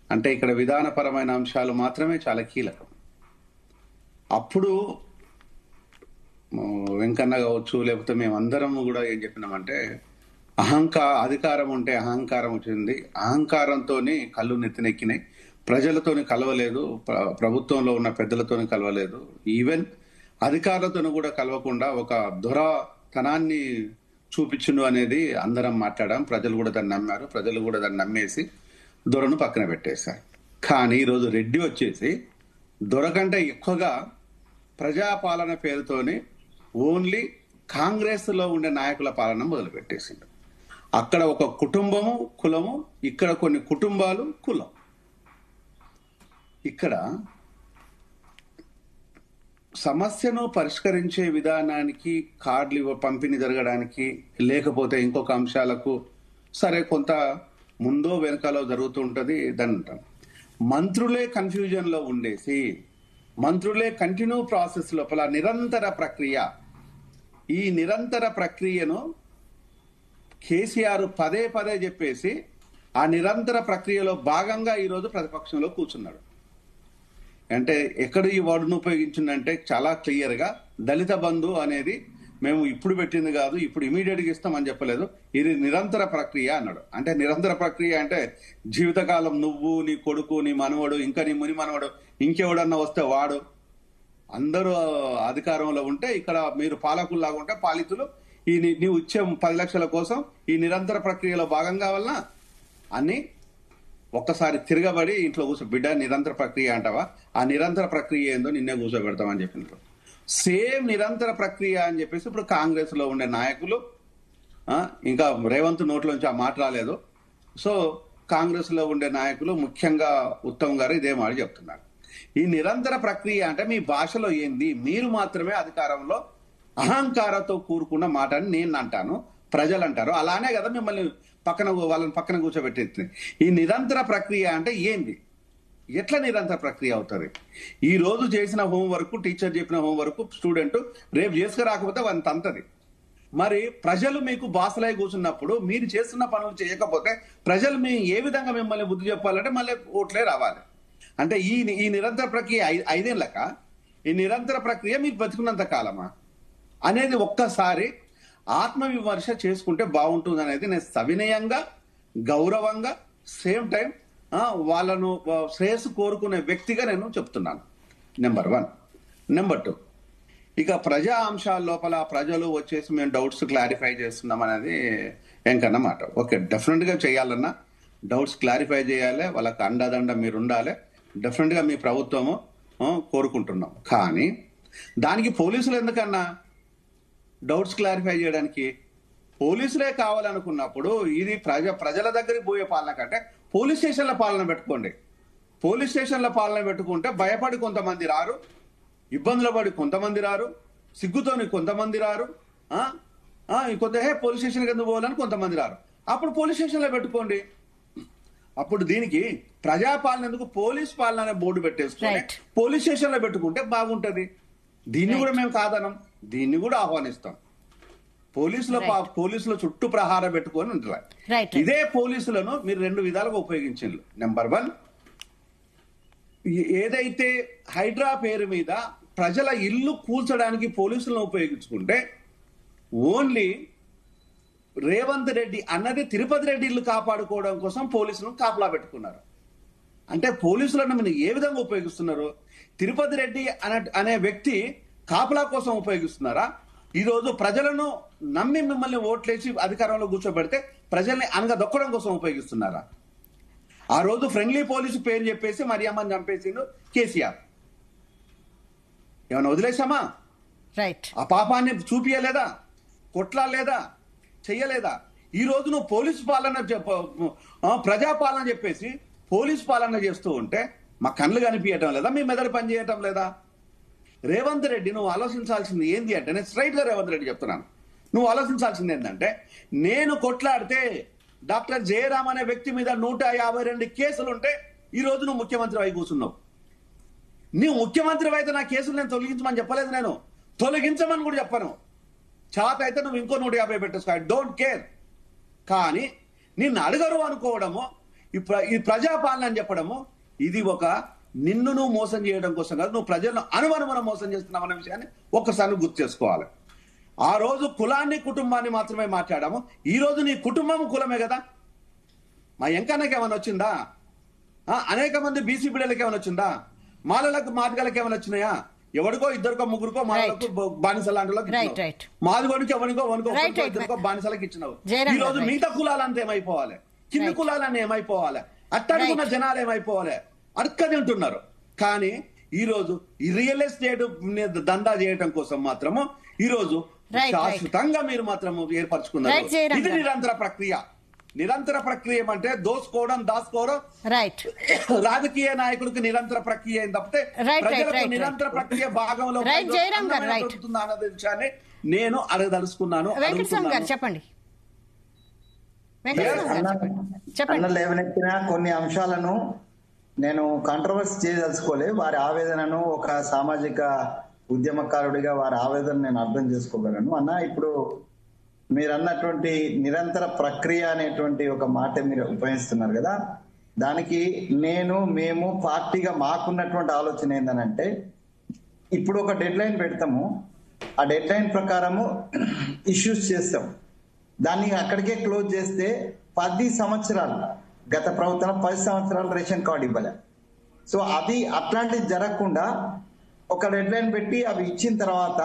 అంటే ఇక్కడ విధానపరమైన అంశాలు మాత్రమే చాలా కీలకం. అప్పుడు వెంకన్న కావచ్చు, లేకపోతే మేమందరం కూడా ఏం చెప్పినామంటే అధికారం ఉంటే అహంకారం వచ్చింది, అహంకారంతో కళ్ళు నెత్తినెక్కినాయి, ప్రజలతోని కలవలేదు, ప్రభుత్వంలో ఉన్న పెద్దలతోని కలవలేదు, ఈవెన్ అధికారులతోని కూడా కలవకుండా ఒక దొరతనాన్ని చూపించును అనేది అందరం మాట్లాడాం. ప్రజలు కూడా దాన్ని నమ్మారు, ప్రజలు కూడా దాన్ని నమ్మేసి దొరను పక్కన పెట్టేశారు. కానీ ఈరోజు రెడ్డి వచ్చేసి దొర కంటే ఎక్కువగా ప్రజాపాలన పేరుతోని ఓన్లీ కాంగ్రెస్ లో ఉండే నాయకుల పాలన మొదలు పెట్టేసిండు. అక్కడ ఒక కుటుంబము కులము, ఇక్కడ కొన్ని కుటుంబాలు కులం. ఇక్కడ సమస్యను పరిష్కరించే విధానానికి కార్డులు పంపిణీ జరగడానికి, లేకపోతే ఇంకొక అంశాలకు సరే కొంత ముందో వెనకాలో జరుగుతూ ఉంటుంది. దాన్ని అంటాం మంత్రులే కన్ఫ్యూజన్ లో ఉండేసి, మంత్రులే కంటిన్యూ ప్రాసెస్ లోపల నిరంతర ప్రక్రియ, ఈ నిరంతర ప్రక్రియను కేసీఆర్ పదే పదే చెప్పేసి ఆ నిరంతర ప్రక్రియలో భాగంగా ఈరోజు ప్రతిపక్షంలో కూర్చున్నాడు. అంటే ఎక్కడ ఈ వర్డ్ను ఉపయోగించిందంటే చాలా క్లియర్ గా దళిత బంధు అనేది మేము ఇప్పుడు పెట్టింది కాదు, ఇప్పుడు ఇమీడియట్ గా ఇస్తామని చెప్పలేదు, ఇది నిరంతర ప్రక్రియ అన్నాడు. అంటే నిరంతర ప్రక్రియ అంటే జీవితకాలం నువ్వు, నీ కొడుకు, నీ మనవడు, ఇంకా నీ ముని మనవడు, ఇంకెవడన్నా వస్తే వాడు, అందరూ అధికారంలో ఉంటే ఇక్కడ మీరు పాలకుల్లాగా ఉంటే పాలితులు, ఈ నీవు ఇచ్చే 10 లక్షల కోసం ఈ నిరంతర ప్రక్రియలో భాగం కావాలన్నా అని ఒక్కసారి తిరగబడి ఇంట్లో బిడ్డ నిరంతర ప్రక్రియ అంటావా, ఆ నిరంతర ప్రక్రియ ఏందో నిన్నే కూర్చోబెడతామని చెప్పినారు. సేమ్ నిరంతర ప్రక్రియ అని చెప్పేసి ఇప్పుడు కాంగ్రెస్ లో ఉండే నాయకులు, ఇంకా రేవంత్ నోట్లోంచి ఆ మాట రాలేదు, సో కాంగ్రెస్ లో ఉండే నాయకులు ముఖ్యంగా ఉత్తమ్ గారు ఇదే మాట చెప్తున్నారు. ఈ నిరంతర ప్రక్రియ అంటే మీ భాషలో ఏంది, మీరు మాత్రమే అధికారంలో అహంకారంతో కూరుకున్న మాట అని నేను అంటాను, ప్రజలు అంటారు. అలానే కదా మిమ్మల్ని వాళ్ళని పక్కన కూర్చోబెట్టి. ఈ నిరంతర ప్రక్రియ అంటే ఏంది, ఎట్లా నిరంతర ప్రక్రియ అవుతుంది? ఈ రోజు చేసిన హోంవర్క్, టీచర్ చెప్పిన హోంవర్క్ స్టూడెంట్ రేపు చేసుకురాకపోతే వాళ్ళని తంతది. మరి ప్రజలు మీకు బాసలై కూర్చున్నప్పుడు మీరు చేస్తున్న పనులు చేయకపోతే ప్రజలు ఏ విధంగా మిమ్మల్ని బుద్ధి చెప్పాలంటే మళ్ళీ ఓట్లే రావాలి. అంటే ఈ నిరంతర ప్రక్రియ 5 ఏళ్ళక, ఈ నిరంతర ప్రక్రియ మీరు బతుకున్నంత కాలమా అనేది ఒక్కసారి ఆత్మవిమర్శ చేసుకుంటే బాగుంటుంది అనేది నేను సవినయంగా, గౌరవంగా, సేమ్ టైం వాళ్ళను శ్రేయస్సు కోరుకునే వ్యక్తిగా నేను చెప్తున్నాను. నెంబర్ 1. నెంబర్ 2, ఇక ప్రజా అంశాల లోపల ప్రజలు వచ్చేసి మేము డౌట్స్ క్లారిఫై చేస్తున్నాం అనేది ఎంకన్నమాట. ఓకే, డెఫినెట్ గా చేయాలన్నా డౌట్స్ క్లారిఫై చేయాలి, వాళ్ళకి అండదండ మీరు ఉండాలి, డెఫినెట్ గా మీ ప్రభుత్వము కోరుకుంటున్నాం. కానీ దానికి పోలీసులు ఎందుకన్నా డౌట్స్ క్లారిఫై చేయడానికి? పోలీసులే కావాలనుకున్నప్పుడు ఇది ప్రజల దగ్గరికి పోయే పాలన కంటే పోలీస్ స్టేషన్ల పాలన పెట్టుకోండి. పోలీస్ స్టేషన్ల పాలన పెట్టుకుంటే భయపడి కొంతమంది రారు, ఇబ్బందులు పడి కొంతమంది రారు, సిగ్గుతోని కొంతమంది రారు, పోలీస్ స్టేషన్కి ఎందుకు పోవాలని కొంతమంది రారు. అప్పుడు పోలీస్ స్టేషన్లో పెట్టుకోండి. అప్పుడు దీనికి ప్రజాపాలన ఎందుకు, పోలీస్ పాలన అనే బోర్డు పెట్టేసుకుని పోలీస్ స్టేషన్ లో పెట్టుకుంటే బాగుంటది. దీన్ని కూడా మేము కాదనం, దీన్ని కూడా ఆహ్వానిస్తాం. పోలీసుల చుట్టూ ప్రహారం పెట్టుకొని ఉంటారు. ఇదే పోలీసులను మీరు 2 విధాలుగా ఉపయోగించారు. నెంబర్ 1, ఏదైతే హైడ్రా పేరు మీద ప్రజల ఇల్లు కూల్చడానికి పోలీసులను ఉపయోగించుకుంటే ఓన్లీ రేవంత్ రెడ్డి అన్నది తిరుపతి రెడ్డి ఇల్లు కాపాడుకోవడం కోసం పోలీసులను కాపలా పెట్టుకున్నారు. అంటే పోలీసులను మీరు ఏ విధంగా ఉపయోగిస్తున్నారు? తిరుపతి రెడ్డి అనే వ్యక్తి కాపలా కోసం ఉపయోగిస్తున్నారా? ఈ రోజు ప్రజలను నమ్మి మిమ్మల్ని ఓట్లేసి అధికారంలో కూర్చోబెడితే ప్రజల్ని అనగదొక్కడం కోసం ఉపయోగిస్తున్నారా? ఆ రోజు ఫ్రెండ్లీ పోలీసు పేరు చెప్పేసి మరియమ్మని చంపేసిండు కేసీఆర్. ఏమైనా వదిలేసామా? రైట్. ఆ పాపాన్ని చూపియలేదా? కొట్లాడలేదా? చెయ్యలేదా? ఈ రోజు నువ్వు పోలీసు పాలన ప్రజాపాలన చెప్పేసి పోలీసు పాలన చేస్తూ ఉంటే మా కళ్ళు కనిపించటం లేదా? మీ మెదడు పని చేయటం లేదా? రేవంత్ రెడ్డి నువ్వు ఆలోచించాల్సింది ఏంది అంటే, నేను స్ట్రైట్ గా రేవంత్ రెడ్డి చెప్తున్నాను, నువ్వు ఆలోచించాల్సింది ఏంటంటే, నేను కొట్లాడితే డాక్టర్ జయరామ్ అనే వ్యక్తి మీద 152 కేసులుంటే ఈ రోజు నువ్వు ముఖ్యమంత్రి అయి కూర్చున్నావు. నీవు ముఖ్యమంత్రి అయితే నా కేసులు నేను తొలగించమని చెప్పలేదు, నేను తొలగించమని కూడా చెప్పను. చాత అయితే నువ్వు ఇంకో 150 పెట్టేసుకో, ఐ డోంట్ కేర్. కానీ నిన్ను అడగరు అనుకోవడము, ఈ ప్రజాపాలన అని చెప్పడము, ఇది ఒక నిన్ను నువ్వు మోసం చేయడం కోసం కాదు, నువ్వు ప్రజలను అనుమానం మోసం చేస్తున్నావు అన్న విషయాన్ని ఒక్కసారి గుర్తు చేసుకోవాలి. ఆ రోజు కులాన్ని కుటుంబాన్ని మాత్రమే మాట్లాడాము, ఈ రోజు నీ కుటుంబం కులమే కదా. మా ఎంకన్నకి ఏమైనా వచ్చిందా? అనేక మంది బీసీ బిడ్డలకి ఏమైనా వచ్చిందా? మాలలకు మాదిగలకు ఏమైనా వచ్చినాయా? ఎవరికో ఇద్దరికో ముగ్గురుకో మాలకు బానిస లాంటి మాదిగోడికి ఎవరికో ఇద్దరికో బానిసలకు ఇచ్చినావు. ఈ రోజు మిగతా కులాలంతా ఏమైపోవాలి? కింది కులాలన్నీ ఏమైపోవాలి? అట్టడుగున్న జనాలు ఏమైపోవాలి? అడక్కదింటున్నారు. కానీ ఈ రోజు ఈ రియల్ ఎస్టేట్ దందా చేయడం కోసం మాత్రము ఈ రోజు శాశ్వతంగా మీరు మాత్రము ఏర్పరచుకున్నారు. ఇది నిరంతర ప్రక్రియ. నిరంతర ప్రక్రియ అంటే దోసుకోవడం, దాసుకోవడం రాజకీయ నాయకుడికి నిరంతర ప్రక్రియ తప్పితే ప్రజలకు నిరంతర ప్రక్రియ భాగంలో అన్నది విషయాన్ని నేను అడగదలుచుకున్నాను. చెప్పండి. లేవనెత్తిన కొన్ని అంశాలను నేను కాంట్రవర్సీ చేయదలుచుకోలే. వారి ఆవేదనను ఒక సామాజిక ఉద్యమకారుడిగా వారి ఆవేదన నేను అర్థం చేసుకోగలను. అన్న, ఇప్పుడు మీరు అన్నటువంటి నిరంతర ప్రక్రియ అనేటువంటి ఒక మాట మీరు ఉపయోగిస్తున్నారు కదా, దానికి మేము పార్టీగా మాకున్నటువంటి ఆలోచన ఏంటనంటే, ఇప్పుడు ఒక డెడ్ లైన్ పెడతాము, ఆ డెడ్ లైన్ ప్రకారము ఇష్యూస్ చేస్తాం, దాన్ని అక్కడికే క్లోజ్ చేస్తే 10 సంవత్సరాలు గత ప్రభుత్వం 10 సంవత్సరాలు రేషన్ కార్డు ఇవ్వలే. సో అది అట్లాంటిది జరగకుండా ఒక డెడ్ లైన్ పెట్టి అవి ఇచ్చిన తర్వాత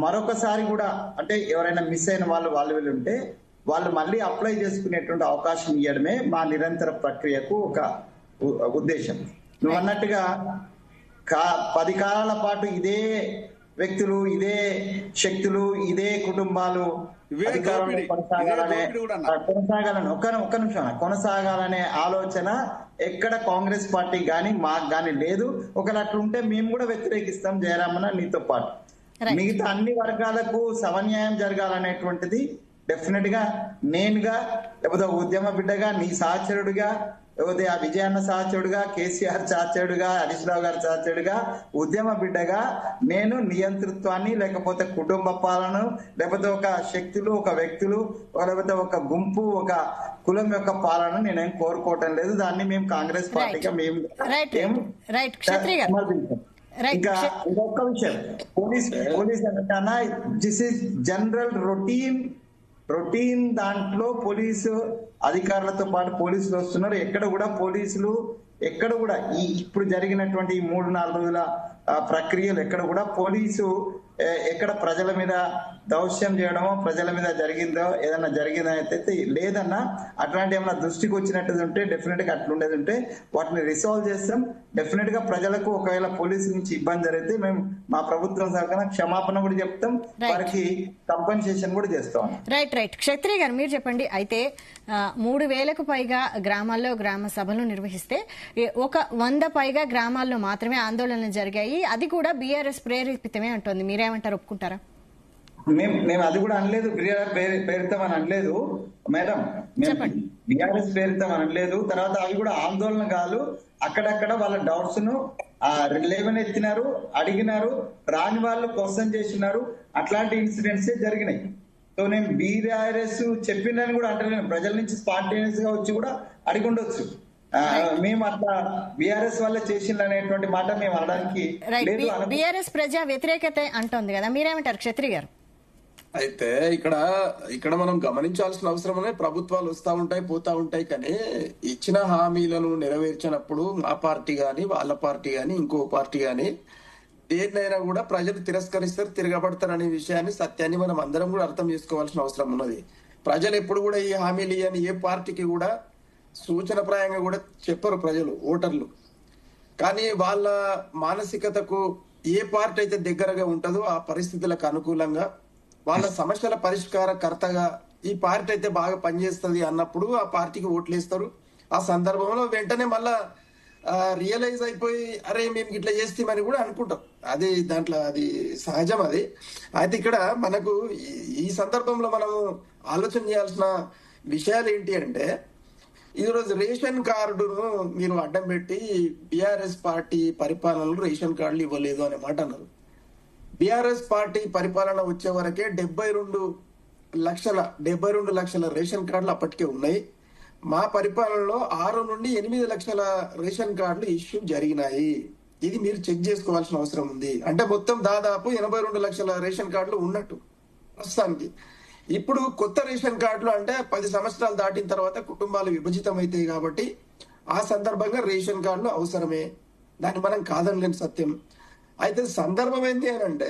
మరొకసారి కూడా, అంటే ఎవరైనా మిస్ అయిన వాళ్ళు వీళ్ళు ఉంటే వాళ్ళు మళ్ళీ అప్లై చేసుకునేటువంటి అవకాశం ఇవ్వడమే మా నిరంతర ప్రక్రియకు ఒక ఉద్దేశం. నువ్వు అన్నట్టుగా 10 కాలాల పాటు ఇదే వ్యక్తులు, ఇదే శక్తులు, ఇదే కుటుంబాలు అధికారంలో కొనసాగాలనే ఆలోచన ఎక్కడ కాంగ్రెస్ పార్టీ గాని మాకు గాని లేదు. ఒకవేళ అట్లుంటే మేము కూడా వ్యతిరేకిస్తాం జయరామన్న, నీతో పాటు. మిగతా అన్ని వర్గాలకు సమన్యాయం జరగాలనేటువంటిది డెఫినెట్ గా నేనుగా, లేకపోతే ఉద్యమ బిడ్డగా, నీ సహచరుడిగా, లేకపోతే ఆ విజయన్న సహచరుడుగా, కేసీఆర్ సహచరుడుగా, హరీష్ రావు గారి సహచరుడుగా, ఉద్యమ బిడ్డగా నేను నియంతృత్వాన్ని, లేకపోతే కుటుంబ పాలన, లేకపోతే ఒక శక్తులు, ఒక వ్యక్తులు, లేకపోతే ఒక గుంపు, ఒక కులం యొక్క పాలన నేనేం కోరుకోవటం లేదు. దాన్ని మేము కాంగ్రెస్ పార్టీగా మేము ఇంకా ఇంకొక విషయం, పోలీస్ అంటేనా దిస్ ఈస్ జనరల్ రొటీన్ దాంట్లో పోలీసు అధికారులతో పాటు పోలీసులు వస్తున్నారు. ఎక్కడ కూడా ఈ ఇప్పుడు జరిగినటువంటి ఈ 3-4 రోజుల ప్రక్రియలు ఎక్కడ కూడా పోలీసు ఎక్కడ ప్రజల మీద దౌష్యం చేయడమో, ప్రజల మీద ఏదైనా జరిగిందైతే లేదన్నా, అట్లాంటి ఏమైనా దృష్టికి వచ్చినట్టు ఉంటే డెఫినెట్ గా అట్లుండేది ఉంటే వాటిని రిసాల్వ్ చేస్తాం. డెఫినెట్ గా ప్రజలకు ఒకవేళ పోలీసు నుంచి ఇబ్బంది జరిగితే మేము మా ప్రభుత్వం సహకారం క్షమాపణ కూడా చెప్తాం, వారికి కంపెన్సేషన్ కూడా చేస్తాం. రైట్. క్షత్రియ గారు మీరు చెప్పండి. అయితే 3000కు పైగా గ్రామాల్లో గ్రామ సభలు నిర్వహిస్తే 100 పైగా గ్రామాల్లో మాత్రమే ఆందోళనలు జరిగాయి, అది కూడా బీఆర్ఎస్ ప్రేరేపితమే అంటోంది. మీరేమంటారు, ఒప్పుకుంటారా? మేము అది కూడా అనలేదు, ప్రేరితమని అనలేదు మేడం, బీఆర్ఎస్ ప్రేరితమని అనలేదు. తర్వాత అవి కూడా ఆందోళన కాదు, అక్కడక్కడ వాళ్ళ డౌట్స్ ను లేవనెత్తినారు, అడిగినారు, రాని వాళ్ళు క్వశ్చన్ చేసినారు. అట్లాంటి ఇన్సిడెంట్స్ జరిగినాయి. సో నేను బీఆర్ఎస్ చెప్పిందని కూడా అంటలేను, ప్రజల నుంచి స్పాంటేనియస్ గా వచ్చి కూడా అడిగి ఉండొచ్చు. మేము అట్లా బీఆర్ఎస్ వల్ల చేసింది అనేటువంటి మాట మేము అనడానికి లేదు. బీఆర్ఎస్ ప్రజా వ్యతిరేకత అంటోంది కదా, మీరేమంటారు క్షత్రి గారు? అయితే ఇక్కడ మనం గమనించాల్సిన అవసరమే, ప్రభుత్వాలు వస్తూ ఉంటాయి, పోతా ఉంటాయి, కానీ ఇచ్చిన హామీలను నెరవేర్చినప్పుడు మా పార్టీ గాని, వాళ్ళ పార్టీ గాని, ఇంకో పార్టీ గాని దేన్నైనా కూడా ప్రజలు తిరస్కరిస్తారు, తిరగబడతారు అనే విషయాన్ని, సత్యాన్ని మనం అందరం కూడా అర్థం చేసుకోవాల్సిన అవసరం ఉన్నది. ప్రజలు ఎప్పుడు కూడా ఈ హామీలు ఇవ్వని ఏ పార్టీకి కూడా సూచనప్రాయంగా కూడా చెప్పరు ప్రజలు, ఓటర్లు. కానీ వాళ్ళ మానసికతకు ఏ పార్టీ అయితే దగ్గరగా ఉంటుందో ఆ పరిస్థితులకు అనుకూలంగా వాళ్ళ సమస్యల పరిష్కారకర్తగా ఈ పార్టీ అయితే బాగా పనిచేస్తుంది అన్నప్పుడు ఆ పార్టీకి ఓట్లేస్తారు. ఆ సందర్భంలో వెంటనే మళ్ళా రియలైజ్ అయిపోయి అరే మేము ఇట్లా చేస్తామని కూడా అనుకుంటాం. అది దాంట్లో అది సహజం. అది అయితే ఇక్కడ మనకు ఈ సందర్భంలో మనము ఆలోచన చేయాల్సిన విషయాలు ఏంటి అంటే, ఈరోజు రేషన్ కార్డును మీరు అడ్డం పెట్టి బీఆర్ఎస్ పార్టీ పరిపాలనలో రేషన్ కార్డులు ఇవ్వలేదు అనే మాట అన్నారు. బీఆర్ఎస్ పార్టీ పరిపాలన వచ్చే వరకే 72 లక్షల రేషన్ కార్డులు అప్పటికే ఉన్నాయి. మా పరిపాలనలో 6 నుండి 8 లక్షల రేషన్ కార్డులు ఇష్యూ జరిగినాయి. ఇది మీరు చెక్ చేసుకోవాల్సిన అవసరం ఉంది. అంటే మొత్తం దాదాపు 82 లక్షల రేషన్ కార్డులు ఉన్నట్టు ప్రస్తుతానికి. ఇప్పుడు కొత్త రేషన్ కార్డులు అంటే 10 సంవత్సరాలు దాటిన తర్వాత కుటుంబాలు విభజితం అవుతాయి కాబట్టి ఆ సందర్భంగా రేషన్ కార్డులు అవసరమే, దాన్ని మనం కాదనలేని సత్యం. అయితే సందర్భం ఏంటి అని అంటే,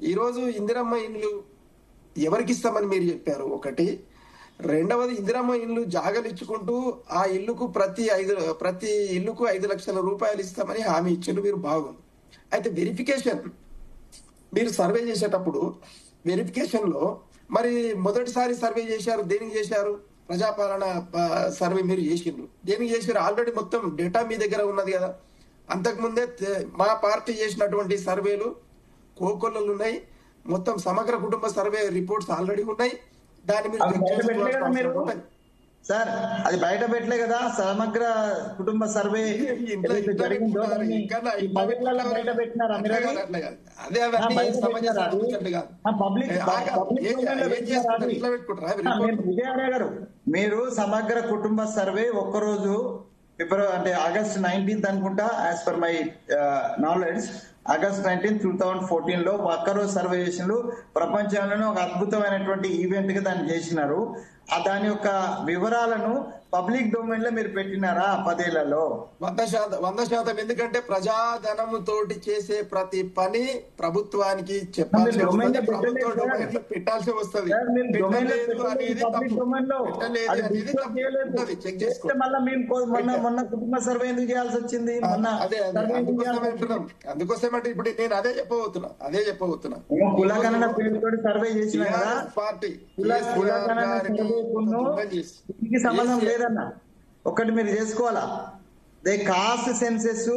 ఈరోజు ఇందిరమ్మ ఇండ్లు ఎవరికి ఇస్తామని మీరు చెప్పారు ఒకటి. రెండవది, ఇందిరమ్మ ఇల్లు జాగలు ఇచ్చుకుంటూ ఆ ఇల్లుకు ప్రతి ఇల్లుకు 5 లక్షల రూపాయలు ఇస్తామని హామీ ఇచ్చిండు. మీరు బాగుంది. అయితే వెరిఫికేషన్ మీరు సర్వే చేసేటప్పుడు వెరిఫికేషన్ లో మరి మొదటిసారి సర్వే చేశారు, దేనికి చేశారు? ప్రజాపాలన సర్వే మీరు చేసిండ్రు, దేనికి చేశారు? ఆల్రెడీ మొత్తం డేటా మీ దగ్గర ఉన్నది కదా. అంతకుముందే మా పార్టీ చేసినటువంటి సర్వేలు కోకొల్లలు ఉన్నాయి, మొత్తం సమగ్ర కుటుంబ సర్వే రిపోర్ట్స్ ఆల్రెడీ ఉన్నాయి. దాన్ని మీరు సార్ అది బయట పెట్టలే కదా, సమగ్ర కుటుంబ సర్వే గారు. మీరు సమగ్ర కుటుంబ సర్వే ఒక్కరోజు ఫిబ్రవరి అంటే ఆగస్ట్ 19 అనుకుంటా, as per my knowledge August 19, 2014 లో ఒక్కరోజు సర్వే చేసినారు. ప్రపంచంలోనే ఒక అద్భుతమైనటువంటి ఈవెంట్ గా దాన్ని చేసినారు. దాని యొక్క వివరాలను పబ్లిక్ డొమైన్ లో మీరు పెట్టినారా 10 ఏళ్లలో? 100%. ఎందుకంటే ప్రజాధనము తోటి చేసే ప్రతి పని ప్రభుత్వానికి చెప్పాల్సి పెట్టాల్సి వస్తుంది. మొన్న కుటుంబ సర్వే ఎందుకు చేయాల్సి వచ్చింది? అందుకోసమంటే ఇప్పుడు నేను అదే చెప్పబోతున్నా కులగణన పేరుతోటి సర్వే చేసిన పార్టీ సంబంధం లేదన్న. ఒకటి మీరు చేసుకోవాలా, they cost senses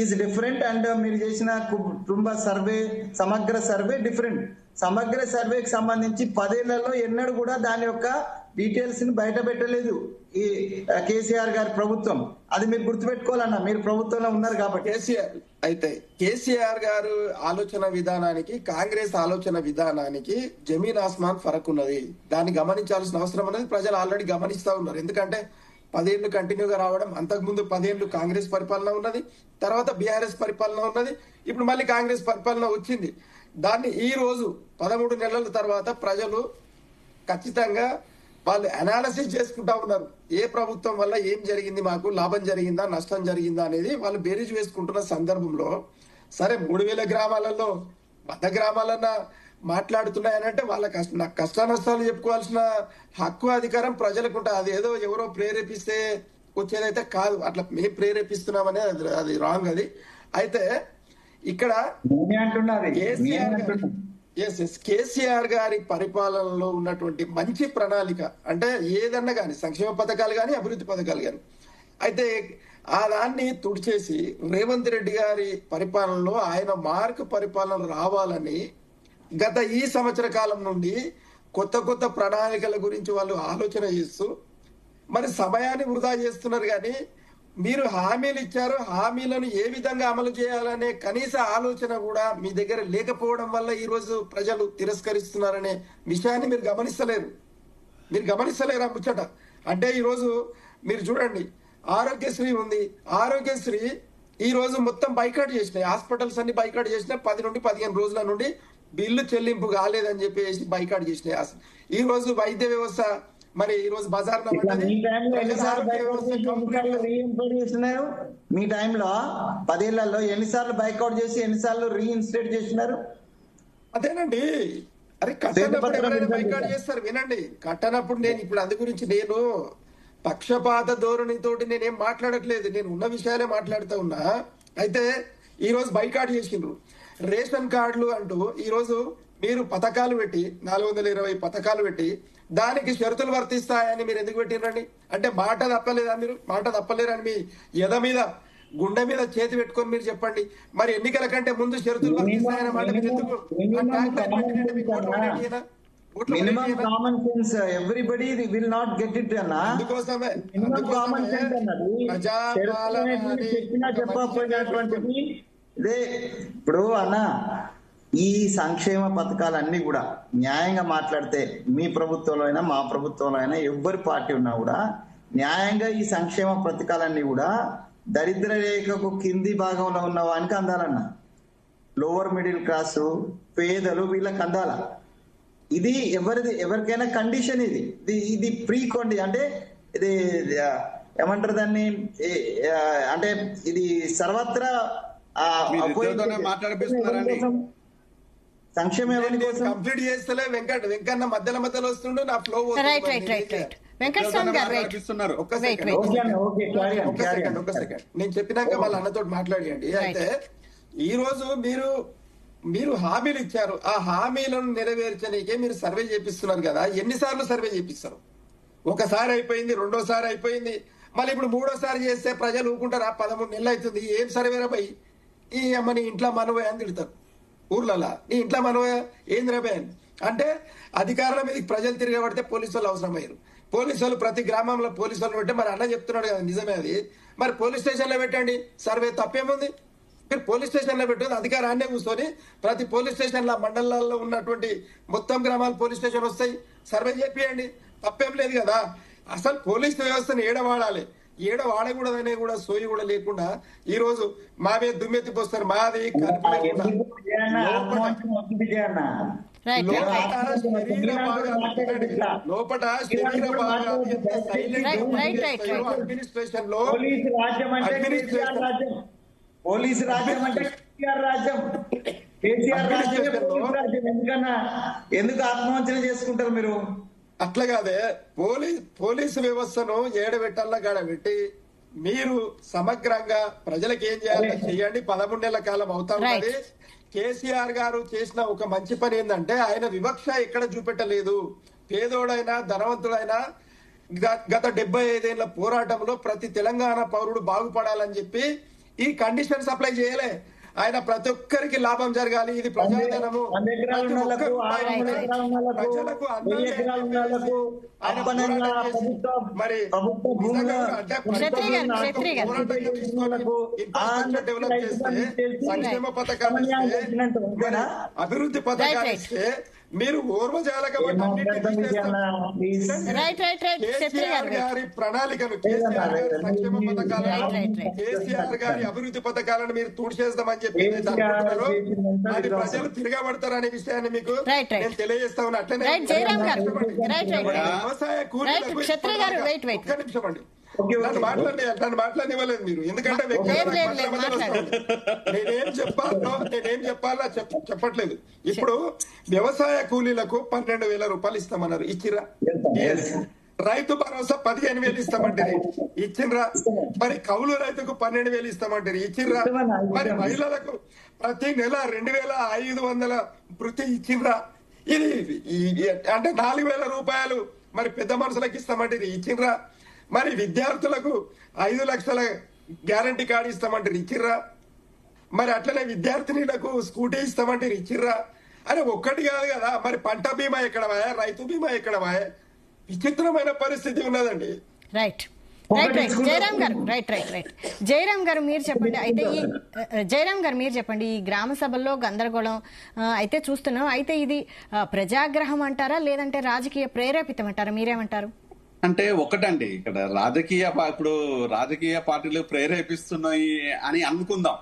is different and మీరు చేసిన కుటుంబ సర్వే సమగ్ర సర్వే డిఫరెంట్. సమగ్ర సర్వేకి సంబంధించి 10 ఏళ్లలో ఎన్నడూ కూడా దాని యొక్క డీటెయిల్స్ ని బయట పెట్టలేదు ఈ కేసీఆర్ గారి ప్రభుత్వం. అది మీరు గుర్తుపెట్టుకోవాలన్నా, మీరు ప్రభుత్వంలో ఉన్నారు కాబట్టి. కేసీఆర్ గారు ఆలోచన విధానానికి కాంగ్రెస్ ఆలోచన విధానానికి జమీన్ ఆస్మాన్ ఫరక్ ఉన్నది. దాన్ని గమనించాల్సిన అవసరం అనేది ప్రజలు ఆల్రెడీ గమనిస్తా ఉన్నారు. ఎందుకంటే 10 ఏళ్లు కంటిన్యూగా రావడం, అంతకుముందు 10 ఏళ్లు కాంగ్రెస్ పరిపాలన ఉన్నది, తర్వాత బీఆర్ఎస్ పరిపాలన ఉన్నది, ఇప్పుడు మళ్ళీ కాంగ్రెస్ పరిపాలన వచ్చింది. దాన్ని ఈ రోజు 13 నెలల తర్వాత ప్రజలు ఖచ్చితంగా వాళ్ళు అనాలిసిస్ చేసుకుంటా ఉన్నారు. ఏ ప్రభుత్వం వల్ల ఏం జరిగింది, మాకు లాభం జరిగిందా నష్టం జరిగిందా అనేది వాళ్ళు బేరీజ్ వేసుకుంటున్న సందర్భంలో, సరే 3000 గ్రామాలలో 100 గ్రామాలన్నా మాట్లాడుతున్నాయనంటే వాళ్ళ కష్ట నష్టాలు చెప్పుకోవాల్సిన హక్కు అధికారం ప్రజలకు ఉంటుంది. అది ఏదో ఎవరో ప్రేరేపిస్తే వచ్చేదైతే కాదు. అట్లా మేము ప్రేరేపిస్తున్నామనే అది రాంగ్. అది అయితే ఇక్కడ కేసీఆర్ గారి పరిపాలనలో ఉన్నటువంటి మంచి ప్రణాళిక అంటే ఏదన్నా కానీ సంక్షేమ పథకాలు కానీ అభివృద్ధి పథకాలు కానీ, అయితే ఆ దాన్ని తుడిచేసి రేవంత్ రెడ్డి గారి పరిపాలనలో ఆయన మార్కు పరిపాలన రావాలని గత ఈ సంవత్సర కాలం నుండి కొత్త ప్రణాళికల గురించి వాళ్ళు ఆలోచన చేస్తూ మరి సమయాన్ని వృధా చేస్తున్నారు. కానీ మీరు హామీలు ఇచ్చారు, హామీలను ఏ విధంగా అమలు చేయాలనే కనీస ఆలోచన కూడా మీ దగ్గర లేకపోవడం వల్ల ఈ రోజు ప్రజలు తిరస్కరిస్తున్నారనే విషయాన్ని మీరు గమనిస్తలేరా ముచ్చట. అంటే ఈ రోజు మీరు చూడండి, ఆరోగ్యశ్రీ ఉంది, ఆరోగ్యశ్రీ ఈ రోజు మొత్తం బైకాట్ చేసినాయి, హాస్పిటల్స్ అన్ని బైకాట్ చేసినాయి. 10 నుండి 15 రోజుల నుండి బిల్లు చెల్లింపు కాలేదని చెప్పేసి బైకాట్ చేసినాయి. ఈ రోజు వైద్య వ్యవస్థ మరి ఈ రోజు బజార్ మీ టైంలో ఎన్నిసార్లు బైకౌట్ చేసి ఎన్నిసార్లు రీఇన్స్టేట్ చేస్తున్నారు? మీ టైంలో 10 ఏళ్లలో ఎన్నిసార్లు బైకౌట్ చేసి ఎన్నిసార్లు రీఇన్స్టేట్ చేసినారు? అదేనండి. అరే కట్టనప్పుడు ఎవరైనా బైకాట్ చేస్తారు. వినండి, కట్టనప్పుడు నేను ఇప్పుడు అందు గురించి నేను పక్షపాత ధోరణితోటి నేనేం మాట్లాడట్లేదు, నేను ఉన్న విషయాలే మాట్లాడుతూ ఉన్నా. అయితే ఈ రోజు బైకాట్ చేసిండ్రు రేషన్ కార్డులు అంటూ. ఈ రోజు మీరు పథకాలు పెట్టి 420 పథకాలు పెట్టి దానికి షరతులు వర్తిస్తాయని మీరు ఎందుకు పెట్టినండి? అంటే మాట తప్పలేదా? మీరు మాట తప్పలేరని మీ ఎద మీద గుండె మీద చేతి పెట్టుకొని మీరు చెప్పండి. మరి ఎన్నికల కంటే ముందు షరతులు వర్తిస్తాయన్న మాట మీరు ఎందుకు? Minimum common sense everybody will not get it అన్నా. చెప్పినా చెప్పకపోయినటువంటిది ఇదే. ఇప్పుడు అన్న, ఈ సంక్షేమ పథకాలన్నీ కూడా న్యాయంగా మాట్లాడితే మీ ప్రభుత్వంలో అయినా మా ప్రభుత్వంలో అయినా ఎవ్వరి పార్టీ ఉన్నా కూడా న్యాయంగా ఈ సంక్షేమ పథకాలన్నీ కూడా దరిద్ర రేఖకు కింది భాగంలో ఉన్న వానికి అందాలన్న. లోవర్ మిడిల్ క్లాసు పేదలు వీళ్ళకి అందాల. ఇది ఎవరికైనా కండిషన్. ఇది ప్రీ కొండి అంటే ఇది ఏమంటారు దాన్ని, అంటే ఇది సర్వత్రా సంక్షేమం కంప్లీట్ చేస్తలే. వెంకన్న మధ్యలో వస్తుండే నా ఫ్లో. ఒక్క సెకండ్ నేను చెప్పినాక వాళ్ళ అన్నతో మాట్లాడియండి. అయితే ఈ రోజు మీరు హామీలు ఇచ్చారు, ఆ హామీలను నెరవేర్చడానికే మీరు సర్వే చేపిస్తున్నారు కదా. ఎన్నిసార్లు సర్వే చేపిస్తారు? ఒకసారి అయిపోయింది, రెండోసారి అయిపోయింది, మళ్ళీ ఇప్పుడు మూడోసారి చేస్తే ప్రజలు ఊరుకుంటారా? 13 నెలలు అవుతుంది. ఏం సర్వేరా పోయి ఈ అమ్మని ఇంట్లో మనవే అని తిడతారు ఊర్లలో. నీ ఇంట్లో మనవే ఏం రబే అంటే అధికారుల మీద ప్రజలు తిరగబడితే పోలీసు వాళ్ళు అవసరం అయ్యారు. పోలీసు వాళ్ళు ప్రతి గ్రామంలో పోలీసు వాళ్ళు పెట్టి, మరి అన్న చెప్తున్నాడు కదా నిజమే అది, మరి పోలీస్ స్టేషన్ లో పెట్టండి సర్వే. తప్పేముంది? మీరు పోలీస్ స్టేషన్ లో పెట్టు, అధికారాన్నే కూర్చొని ప్రతి పోలీస్ స్టేషన్ లో మండలాల్లో ఉన్నటువంటి మొత్తం గ్రామాలు పోలీస్ స్టేషన్ వస్తాయి, సర్వే చేపియండి. తప్పేం లేదు కదా. అసలు పోలీస్ వ్యవస్థను ఏడవాడాలి, ఏడవాడకూడదనే కూడా సోయి కూడా లేకుండా ఈ రోజు మా మీద దుమ్మెత్తిపోస్తారు. మాది లోపల శరీర అడ్మినిస్ట్రేషన్ లో పోలీసు రాజ్యం అంటే కేసీఆర్ రాజ్యం. కేసీఆర్ రాజ్యం ఎందుకన్నా ఎందుకు ఆత్మవంచన చేసుకుంటారు మీరు? అట్లా కాదే, పోలీసు వ్యవస్థను ఏడబెట్టాల గాడబెట్టి మీరు సమగ్రంగా ప్రజలకు ఏం చేయాలో చెయ్యండి. 13 నెలల కాలం అవుతా ఉన్నది. కేసీఆర్ గారు చేసిన ఒక మంచి పని ఏంటంటే ఆయన వివక్ష ఎక్కడ చూపెట్టలేదు. పేదోడైనా ధనవంతుడైనా గత 75 ఏళ్ల పోరాటంలో ప్రతి తెలంగాణ పౌరుడు బాగుపడాలని చెప్పి ఈ కండిషన్స్ అప్లై చేయలే. ఆయన ప్రతి ఒక్కరికి లాభం జరగాలి, ఇది ప్రజాధనము, ప్రజలకు డెవలప్ చేస్తే, సంక్షేమ పథకాలు అభివృద్ధి పథకాలు ఇస్తే మీరు ఓర్వజాలక గారి ప్రణాళికను, కేసీఆర్ గారి సంక్షేమ పథకాలను, కేసీఆర్ గారి అభివృద్ధి పథకాలను మీరు తూడ్చేస్తామని చెప్పి అది ప్రజలు తిరగబడతారనే విషయాన్ని మీకు నేను తెలియజేస్తా ఉన్నా. అట్లనే వ్యవసాయ కూలీలకు ఒక్క నిమిషం అండి, నన్ను మాట్లాడివ్వలేదు మీరు. ఎందుకంటే నేనేం చెప్పాలో చెప్పట్లేదు. ఇప్పుడు వ్యవసాయ కూలీలకు 12,000 రూపాయలు ఇస్తామన్నారు, ఇచ్చిరా? రైతు భరోసా 15,000 ఇస్తామంటారు, ఇచ్చిండ్రా? మరి కౌలు రైతుకు 12,000 ఇస్తామంటారు, ఇచ్చిండ్రా? మరి మహిళలకు ప్రతి నెల 2,500 వృత్తి ఇచ్చిండ్రా? ఇది అంటే 4,000 రూపాయలు మరి పెద్ద మనుషులకు ఇస్తామంటారు, ఇచ్చిండ్రా? మరి విద్యార్థులకు 5 లక్షల గ్యారంటీ కార్డు ఇస్తామంటారు, ఇచ్చిర్రా? మరి అట్లనే విద్యార్థినులకు స్కూటీ ఇస్తామంటారు, ఇచ్చిర్రా? అరే ఒక్కటి కాదు కదా. మరి పంట బీమా ఎక్కడవా, రైతు బీమా ఎక్కడవా? విచిత్రమైన పరిస్థితి ఉన్నదండి. జయరాం గారు మీరు చెప్పండి. అయితే మీరు చెప్పండి, ఈ గ్రామ సభల్లో గందరగోళం అయితే చూస్తున్నాం. అయితే ఇది ప్రజాగ్రహం అంటారా లేదంటే రాజకీయ ప్రేరేపితం అంటారా? మీరేమంటారు? అంటే ఒకటండి, ఇక్కడ రాజకీయ పార్టీలు ప్రేరేపిస్తున్నాయి అని అనుకుందాం.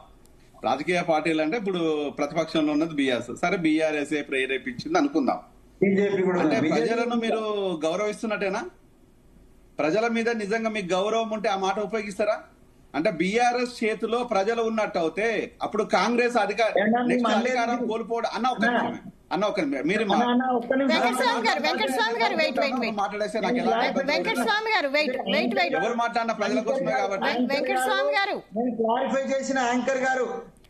రాజకీయ పార్టీలు అంటే ఇప్పుడు ప్రతిపక్షంలో ఉన్నది బీఆర్ఎస్, సరే బీఆర్ఎస్ ప్రేరేపించింది అనుకుందాం. అంటే ప్రజలను మీరు గౌరవిస్తున్నట్టేనా? ప్రజల మీద నిజంగా మీకు గౌరవం ఉంటే ఆ మాట ఉపయోగిస్తారా? అంటే బీఆర్ఎస్ చేతిలో ప్రజలు ఉన్నట్టు అవుతే అప్పుడు కాంగ్రెస్ అధికారం కోల్పోవడం అన్న ఒక మీరు ఎవరు మాట్లాడిన ప్రజల కోసమే కాబట్టి వెంకటస్వామి గారు క్లారిఫై చేసిన యాంకర్ గారు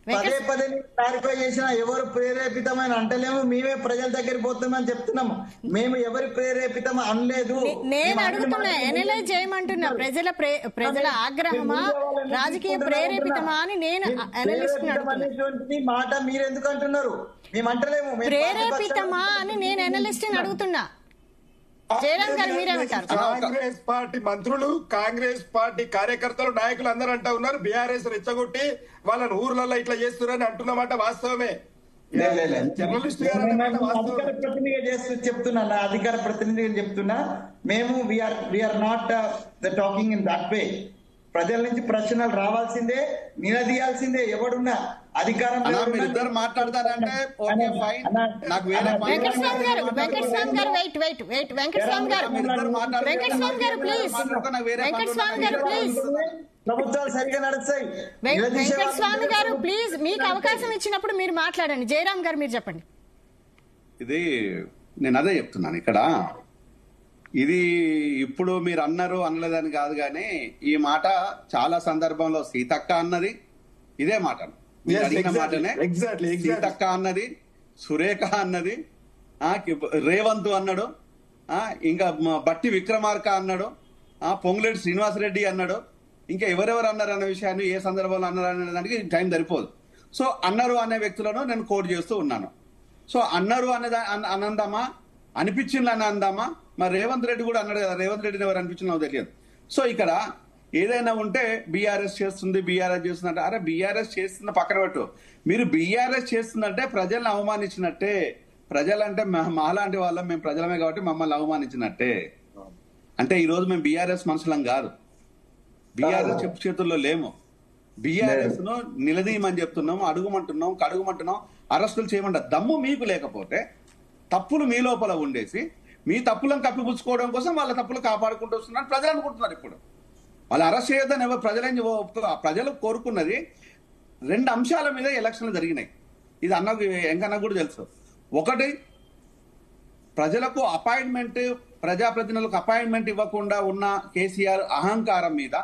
పదే పదే క్లారిఫై చేసిన ఎవరు ప్రేరేపితమైన అంటలేము, మేమే ప్రజల దగ్గరికి పోతున్నామని చెప్తున్నాము. మేము ఎవరి ప్రేరేపితం అనలేదు. నేను అడుగుతున్నా, ఎనలైజ్ చేయమంటున్నా. ప్రజల ఆగ్రహమా రాజకీయ ప్రేరేపితమా అని నేను అనలిస్ట్ మాట మీరు ఎందుకు అంటున్నారు? మేము అంటలేము. ప్రేరేపితమా అని నేను అనలిస్ట్ అడుగుతున్నా. జయరాం గారు మీరేమంటారు? కాంగ్రెస్ పార్టీ మంత్రులు, కాంగ్రెస్ పార్టీ కార్యకర్తలు, నాయకులు అందరూ అంటా ఉన్నారు బీఆర్ఎస్ రెచ్చగొట్టి వాళ్ళని ఊర్లలో ఇట్లా చేస్తున్నారని అంటున్నమాట వాస్తవమే. జర్నలిస్ట్ గారు అధికార ప్రతినిధిగా చేస్తూ చెప్తున్నా, నా అధికార ప్రతినిధిగా చెప్తున్నా. మేము we are not talking in that way. ప్రజల నుంచి ప్రశ్నలు రావాల్సిందే, నిలదీయాల్సిందే. ఎవడున్నా అధికారం ఇద్దరు మాట్లాడతారంటే వెంకటస్వామి గారు ప్లీజ్ ప్రభుత్వాలు సరిగా నడుస్తాయి. వెంకటస్వామి గారు ప్లీజ్, మీకు అవకాశం ఇచ్చినప్పుడు మీరు మాట్లాడండి. జయరాం గారు మీరు చెప్పండి. ఇది నేను అదే చెప్తున్నాను ఇక్కడ. ఇది ఇప్పుడు మీరు అన్నారు అనలేదని కాదు, కానీ ఈ మాట చాలా సందర్భంలో సీతక్క అన్నది ఇదే మాట. మీరు అడిగిన మాటనే సీతక్క అన్నది, సురేఖ అన్నది, రేవంత్ అన్నాడు, ఇంకా బట్టి విక్రమార్క అన్నాడు, పొంగులేటి శ్రీనివాసరెడ్డి అన్నాడు, ఇంకా ఎవరెవరు అన్నారు అన్న విషయాన్ని ఏ సందర్భంలో అన్నారు అనే దానికి టైం సరిపోదు. సో అన్నారు అనే వ్యక్తులను నేను కోట్ చేస్తూ ఉన్నాను. సో అన్నారు అనందామా, అనిపించిందని అందామా? మరి రేవంత్ రెడ్డి కూడా అన్నాడు కదా, రేవంత్ రెడ్డిని ఎవరు అనిపించిందో తెలియదు. సో ఇక్కడ ఏదైనా ఉంటే బీఆర్ఎస్ చేస్తుంది, బీఆర్ఎస్ చేస్తుందంటే, అరే బీఆర్ఎస్ చేస్తున్న పక్కన పెట్టు. మీరు బీఆర్ఎస్ చేస్తుందంటే ప్రజల్ని అవమానించినట్టే. ప్రజలంటే మాలాంటి వాళ్ళం, మేము ప్రజలమే కాబట్టి మమ్మల్ని అవమానించినట్టే. అంటే ఈ రోజు మేము బీఆర్ఎస్ మనుషులం కాదు, బీఆర్ఎస్ చెప్పు చేతుల్లో లేము. బీఆర్ఎస్ ను నిలదీయమని చెప్తున్నాము, అడుగుమంటున్నాం, కడుగుమంటున్నాం, అరెస్టులు చేయమంట. దమ్ము మీకు లేకపోతే తప్పులు మీ లోపల ఉండేసి మీ తప్పులను కప్పిపుచ్చుకోవడం కోసం వాళ్ళ తప్పులు కాపాడుకుంటూ వస్తున్నారు ప్రజలు అనుకుంటున్నారు. ఇప్పుడు వాళ్ళు అరెస్ట్ చేయొద్దని ప్రజలు కోరుకున్నది 2 అంశాల మీద ఎలక్షన్లు జరిగినాయి. ఇది ఎంకన్నా కూడా తెలుసు. ఒకటి, ప్రజలకు అపాయింట్మెంట్, ప్రజాప్రతినిధులకు అపాయింట్మెంట్ ఇవ్వకుండా ఉన్న కేసీఆర్ అహంకారం మీద.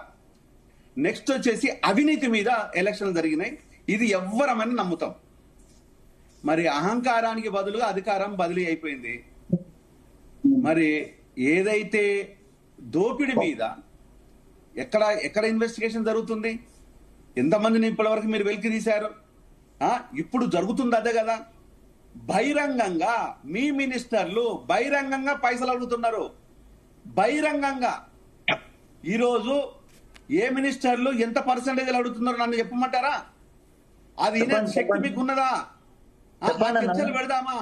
నెక్స్ట్ వచ్చేసి అవినీతి మీద ఎలక్షన్లు జరిగినాయి. ఇది ఎవ్వరమని నమ్ముతాం. మరి అహంకారానికి బదులుగా అధికారం బదిలీ అయిపోయింది. మరి ఏదైతే దోపిడీ మీద ఎక్కడ ఇన్వెస్టిగేషన్ జరుగుతుంది? ఎంతమందిని ఇప్పటి మీరు వెలికి తీశారు? ఇప్పుడు జరుగుతుంది అదే కదా. బహిరంగంగా మీ మినిస్టర్లు బహిరంగంగా పైసలు అడుగుతున్నారు. బహిరంగంగా ఈరోజు ఏ మినిస్టర్లు ఎంత పర్సెంటేజ్ అడుగుతున్నారో నన్ను చెప్పమంటారా? అది శక్తి మీకు ఉన్నదా? చర్చలు పెడదామా?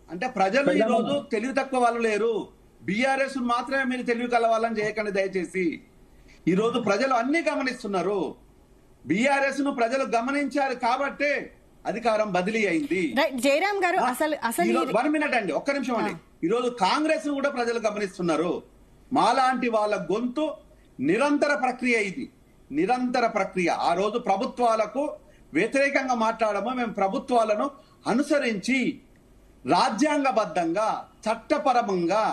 అంటే ప్రజలు ఈరోజు తెలివి తక్కువ వాళ్ళు లేరు. బీఆర్ఎస్ మాత్రమే మీరు తెలివి కలవాలని చేయకండి దయచేసి. ఈరోజు ప్రజలు అన్ని గమనిస్తున్నారు. బీఆర్ఎస్ ను ప్రజలు గమనించారు కాబట్టే అధికారం బదిలీ అయింది. జయరాం గారు అసలు 1 మినిట్ అండి, ఒక్క నిమిషం అండి. ఈరోజు కాంగ్రెస్ ను కూడా ప్రజలు గమనిస్తున్నారు. మాలాంటి వాళ్ళ గొంతు నిరంతర ప్రక్రియ, ఇది నిరంతర ప్రక్రియ. ఆ రోజు ప్రభుత్వాలకు వ్యతిరేకంగా మాట్లాడము, మేము ప్రభుత్వాలను అనుసరించి రాజ్యాంగబద్ధంగా చట్టపరంగా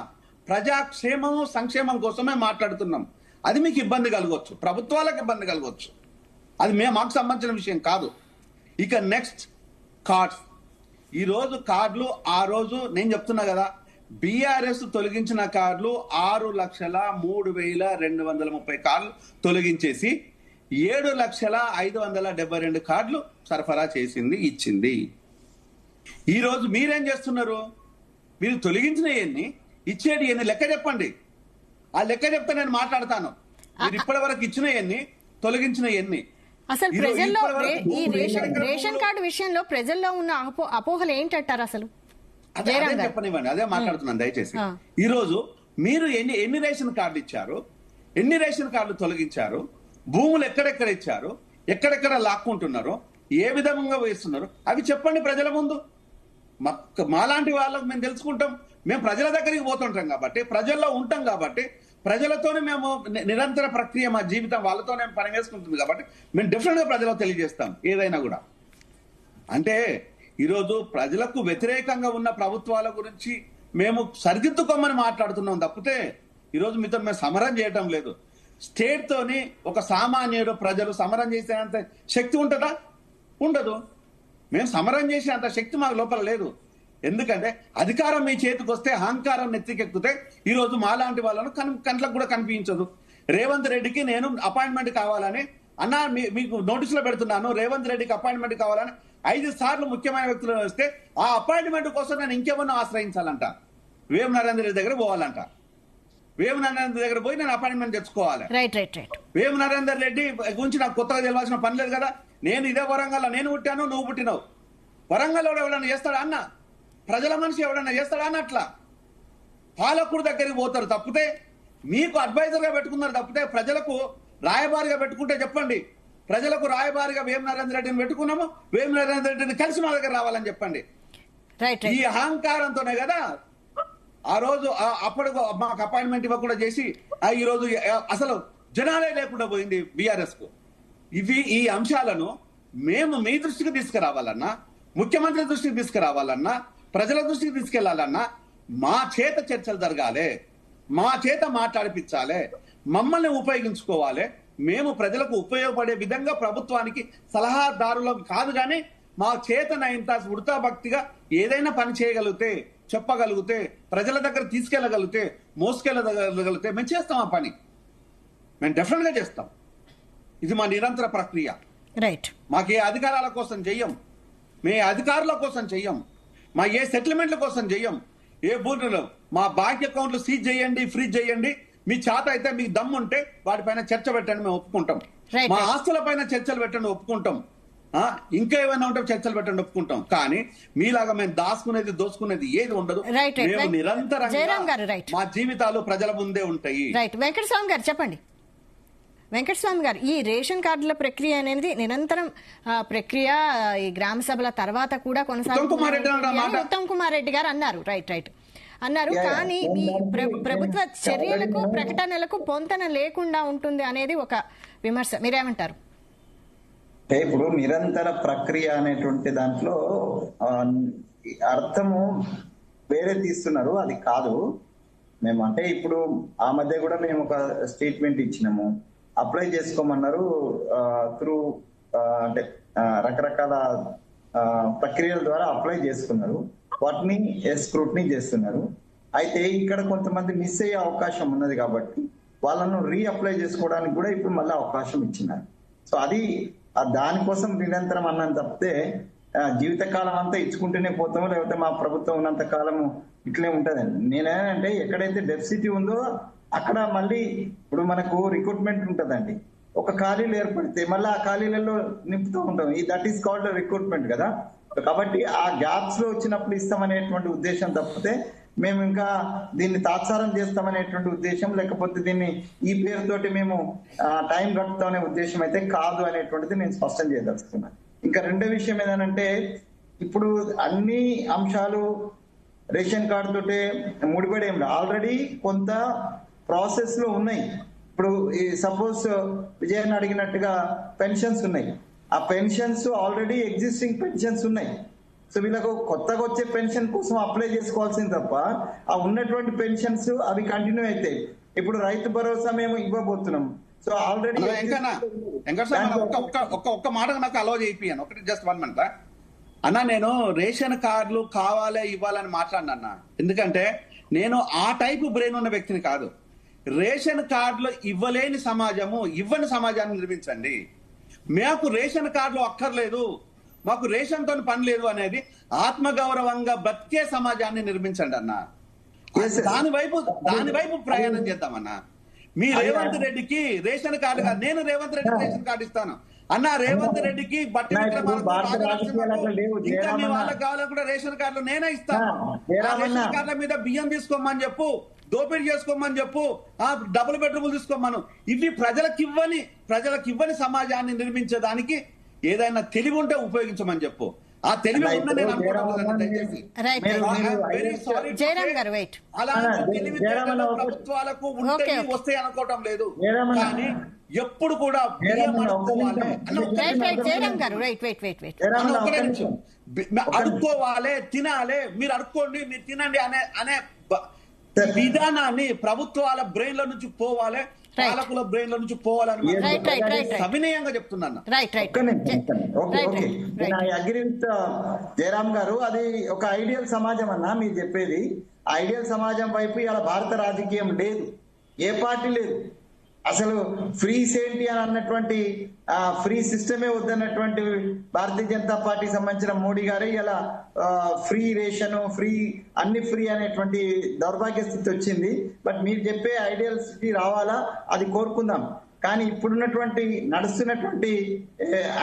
ప్రజాక్షేమము సంక్షేమం కోసమే మాట్లాడుతున్నాం. అది మీకు ఇబ్బంది కలగవచ్చు, ప్రభుత్వాలకు ఇబ్బంది కలగవచ్చు, అది మాకు సంబంధించిన విషయం కాదు. ఇక నెక్స్ట్ కార్డ్స్. ఈరోజు కార్డులు, ఆ రోజు నేను చెప్తున్నా కదా, బీఆర్ఎస్ తొలగించిన కార్డులు 6,03,230 కార్డులు తొలగించేసి 7,05,72 కార్డులు సరఫరా చేసింది, ఇచ్చింది. ఈరోజు మీరేం చేస్తున్నారు? మీరు తొలగించిన ఎన్ని, ఇచ్చేటి ఎన్ని లెక్క చెప్పండి. ఆ లెక్క చెప్తే నేను మాట్లాడతాను. మీరు ఇప్పటి వరకు ఇచ్చిన ఎన్ని, తొలగించిన ఎన్ని. అసలు ప్రజల్లో ఈ రేషన్ కార్డు విషయంలో ప్రజల్లో ఉన్న అపోహలు ఏంటంటారు? అసలు అదే చెప్పనివ్వండి, అదే మాట్లాడుతున్నాను దయచేసి. ఈ రోజు మీరు ఎన్ని రేషన్ కార్డులు ఇచ్చారు, ఎన్ని రేషన్ కార్డులు తొలగించారు, భూములు ఎక్కడెక్కడ ఇచ్చారు, ఎక్కడెక్కడ లాక్కుంటున్నారు, ఏ విధంగా వేస్తున్నారు, అవి చెప్పండి ప్రజల ముందు. మాలాంటి వాళ్ళకు మేము తెలుసుకుంటాం. మేము ప్రజల దగ్గరికి పోతుంటాం కాబట్టి, ప్రజల్లో ఉంటాం కాబట్టి ప్రజలతోనే మేము నిరంతర ప్రక్రియ, మా జీవితం వాళ్ళతోనే పని వేసుకుంటుంది కాబట్టి మేము డెఫినెట్ గా ప్రజలకు తెలియజేస్తాం ఏదైనా కూడా. అంటే ఈరోజు ప్రజలకు వ్యతిరేకంగా ఉన్న ప్రభుత్వాల గురించి మేము సరిదిద్దుకోమని మాట్లాడుతున్నాం తప్పితే ఈరోజు మీతో మేము సమరం చేయటం లేదు. స్టేట్ తోని ఒక సామాన్యుడు ప్రజలు సమరం చేసేంత శక్తి ఉంటుందా? ఉండదు. మేము సమరం చేసే అంత శక్తి మాకు లోపల లేదు. ఎందుకంటే అధికారం మీ చేతికి వస్తే అహంకారం నెత్తికెక్కితే ఈ రోజు మాలాంటి వాళ్ళను కంట్లకు కూడా కనిపించదు. రేవంత్ రెడ్డికి నేను అపాయింట్మెంట్ కావాలని అన్నా మీకు నోటీసులో పెడుతున్నాను, రేవంత్ రెడ్డికి అపాయింట్మెంట్ కావాలని 5 సార్లు ముఖ్యమైన వ్యక్తులు వస్తే ఆ అపాయింట్మెంట్ కోసం నేను ఇంకెవరినో ఆశ్రయించాలంట. వేము నరేంద్ర రెడ్డి దగ్గర పోవాలంట. వేము నరేంద్ర దగ్గర పోయి నేను అపాయింట్మెంట్ తెచ్చుకోవాలి. వేము నరేందర్ రెడ్డి గురించి నాకు కొత్తగా తెలియాల్సిన పని లేదు కదా. నేను ఇదే వరంగల్, నేను పుట్టాను, నువ్వు పుట్టినావు. వరంగల్ ఎవడన్నా చేస్తాడా అన్న? ప్రజల మనిషి ఎవడన్నా చేస్తాడా అన్న? అట్లా పాలకుడు దగ్గరికి పోతారు తప్పితే, మీకు అడ్వైజర్ గా పెట్టుకున్నారు తప్పితే, ప్రజలకు రాయబారిగా పెట్టుకుంటే చెప్పండి. ప్రజలకు రాయబారిగా వేము నరేందర్ రెడ్డిని పెట్టుకున్నాము, వేము నరేందర్ రెడ్డిని కలిసి మా దగ్గర రావాలని చెప్పండి. ఈ అహంకారంతోనే కదా ఆ రోజు అప్పుడు మాకు అపాయింట్మెంట్ ఇవ్వకుండా చేసి ఈ రోజు అసలు జనాలే లేకుండా పోయింది బీఆర్ఎస్ కు. ఈ అంశాలను మేము మీ దృష్టికి తీసుకురావాలన్నా, ముఖ్యమంత్రి దృష్టికి తీసుకురావాలన్నా, ప్రజల దృష్టికి తీసుకెళ్లాలన్నా మా చేత చర్చలు జరగాలి, మా చేత మాట్లాడిపించాలి, మమ్మల్ని ఉపయోగించుకోవాలి. మేము ప్రజలకు ఉపయోగపడే విధంగా ప్రభుత్వానికి సలహాదారులు కాదు, కానీ మా చేతనైనంత ఉడతా భక్తిగా ఏదైనా పని చేయగలిగితే, చెప్పగలిగితే, ప్రజల దగ్గర తీసుకెళ్లగలిగితే, మోసుకెళ్ళగలిగితే మేము చేస్తాం. ఆ పని మేము డెఫినెట్ గా చేస్తాం. ఇది మా నిరంతర ప్రక్రియ. మాకే అధికారాల కోసం చెయ్యం, మే అధికారుల కోసం చెయ్యం, మా ఏ సెటిల్మెంట్ల కోసం చెయ్యం. ఏ బూతులు మా బ్యాంక్ అకౌంట్లు సీజ్ చేయండి, ఫ్రీజ్ చేయండి, మీ చేత అయితే మీకు దమ్ము ఉంటే వాటిపైన చర్చ పెట్టండి, మేము ఒప్పుకుంటాం. మా ఆస్తుల పైన చర్చలు పెట్టండి, ఒప్పుకుంటాం. ఇంకా ఏమైనా ఉంటే చర్చలు పెట్టండి, ఒప్పుకుంటాం. కానీ మీలాగా మేము దాచుకునేది దోచుకునేది ఏది ఉండదు. మేము నిరంతరంగా మా జీవితాలు ప్రజల ముందే ఉంటాయి. వెంకటస్వామి గారు చెప్పండి. వెంకటస్వామి గారు, ఈ రేషన్ కార్డుల ప్రక్రియ అనేది నిరంతరం ప్రక్రియ ఈ గ్రామ సభల తర్వాత కూడా కొనసాగుతుంది. ఉత్తమ్ కుమార్ రెడ్డి గారు అన్నారు. అన్నారు. కానీ మీ ప్రభుత్వ చర్యలకు, ప్రకటనలకు పొంతన లేకుండా ఉంటుంది అనేది ఒక విమర్శ. మీరేమంటారు? ఇప్పుడు నిరంతర ప్రక్రియ అనేటువంటి దాంట్లో అర్థము వేరే తీస్తున్నారు, అది కాదు. మేము అంటే ఇప్పుడు ఆ మధ్య కూడా మేము ఒక స్టేట్మెంట్ ఇచ్చినాము, అప్లై చేసుకోమన్నారు. త్రూ అంటే రకరకాల ప్రక్రియల ద్వారా అప్లై చేసుకున్నారు, వాటిని స్క్రూటినీ చేస్తున్నారు. అయితే ఇక్కడ కొంతమంది మిస్ అయ్యే అవకాశం ఉన్నది కాబట్టి వాళ్ళను రీఅప్లై చేసుకోవడానికి కూడా ఇప్పుడు మళ్ళీ అవకాశం ఇచ్చినారు. సో అది దానికోసం నిరంతరం అన్నం తప్పితే జీవితకాలం అంతా ఇచ్చుకుంటూనే పోతాము, లేకపోతే మా ప్రభుత్వం ఉన్నంత కాలము ఇట్లే ఉంటదండి. నేనేంటే ఎక్కడైతే డెఫిసిటీ ఉందో అక్కడ మళ్ళీ ఇప్పుడు మనకు రిక్రూట్మెంట్ ఉంటదండి. ఒక ఖాళీలు ఏర్పడితే మళ్ళీ ఆ ఖాళీలలో నింపుతూ ఉంటాం. దట్ ఈస్ కాల్డ్ రిక్రూట్మెంట్ కదా. కాబట్టి ఆ గ్యాప్స్ లో వచ్చినప్పుడు ఇస్తామనేటువంటి ఉద్దేశం తప్పితే మేము ఇంకా దీన్ని తాత్సారం చేస్తామనేటువంటి ఉద్దేశం, లేకపోతే దీన్ని ఈ పేరుతోటి మేము టైం గడుపుతామనే ఉద్దేశం అయితే కాదు అనేటువంటిది నేను స్పష్టం చేయదలుచుకున్నాను. ఇంకా రెండో విషయం ఏంటంటే, ఇప్పుడు అన్ని అంశాలు రేషన్ కార్డు తోటే ముడిపడి ఏం లేదు. ఆల్రెడీ కొంత ప్రాసెస్ లో ఉన్నాయి. ఇప్పుడు సపోజ్ విజయన్ అడిగినట్టుగా పెన్షన్స్ ఉన్నాయి. ఆ పెన్షన్స్ ఆల్రెడీ ఎగ్జిస్టింగ్ పెన్షన్స్ ఉన్నాయి. సో వీళ్ళకు కొత్తగా వచ్చే పెన్షన్ కోసం అప్లై చేసుకోవాల్సింది తప్ప ఆ ఉన్నటువంటి పెన్షన్స్ అవి కంటిన్యూ అయితే, ఇప్పుడు రైతు భరోసా మేము ఇవ్వబోతున్నాం. సో ఆల్రెడీ ఒక్క మాట నాకు అలౌ చేయిపోయాను, ఒకటి జస్ట్ 1 minute అన్న. నేను రేషన్ కార్డులు కావాలి ఇవ్వాలని మాట్లాడినా అన్న, ఎందుకంటే నేను ఆ టైపు బ్రెయిన్ ఉన్న వ్యక్తిని కాదు. రేషన్ కార్డులు ఇవ్వలేని సమాజము, ఇవ్వని సమాజాన్ని నిర్మించండి. మాకు రేషన్ కార్డులు అక్కర్లేదు, మాకు రేషన్ తో పని లేదు అనేది ఆత్మగౌరవంగా బతికే సమాజాన్ని నిర్మించండి అన్న. దాని వైపు ప్రయాణం చేద్దామన్నా. మీ రేవంత్ రెడ్డికి రేషన్ కార్డు కాదు, నేను రేవంత్ రెడ్డికి రేషన్ కార్డు ఇస్తాను అన్న. రేవంత్ రెడ్డికి బట్టి ఇంకా మీ వాళ్ళకి కావాలని కూడా రేషన్ కార్డులు నేనే ఇస్తాను. రేషన్ కార్డుల మీద బియ్యం తీసుకోమని చెప్పు, దోపిడీ చేసుకోమని చెప్పు, డబుల్ బెడ్రూములు తీసుకోమను. ఇవి ప్రజలకు ఇవ్వని సమాజాన్ని నిర్మించడానికి ఏదైనా తెలివి ఉంటే ఉపయోగించమని చెప్పు. ఆ తెలివి ఉందని నేను అనుకోవడం దయచేసి. రైట్ వెరీ సారీ జయరామ్ గారు వెయిట్. అలాంటి తెలివితేటలు ప్రభుత్వాలకు ఉంటే వస్తాయి అనుకోవడం లేదు. కానీ ఎప్పుడు కూడా జయరామ్ గారు వెయిట్ అడుక్కోవాలి, తినాలి, మీరు అడుక్కోండి, మీరు తినండి అనే విధానాన్ని ప్రభుత్వాల బ్రెయిన్ లో నుంచి పోవాలి, పాలకుల బ్రెయిన్ లో నుంచి పోవాలని సవినయంగా చెప్తున్నాను. అగ్రి విత్ జయరామ్ గారు, అది ఒక ఐడియల్ సమాజం అన్నా మీరు చెప్పేది. ఐడియల్ సమాజం వైపు ఇలా భారత రాజకీయం లేదు, ఏ పార్టీ లేదు. అసలు ఫ్రీస్ ఏంటి అని అన్నటువంటి ఫ్రీ సిస్టమే వద్దన్నటువంటి భారతీయ జనతా పార్టీకి సంబంధించిన మోడీ గారు ఇలా ఫ్రీ రేషన్, ఫ్రీ అన్ని ఫ్రీ అనేటువంటి దౌర్భాగ్య స్థితి వచ్చింది. బట్ మీరు చెప్పే ఐడియల్ సిటీ రావాలా, అది కోరుకుందాం. కానీ ఇప్పుడున్నటువంటి నడుస్తున్నటువంటి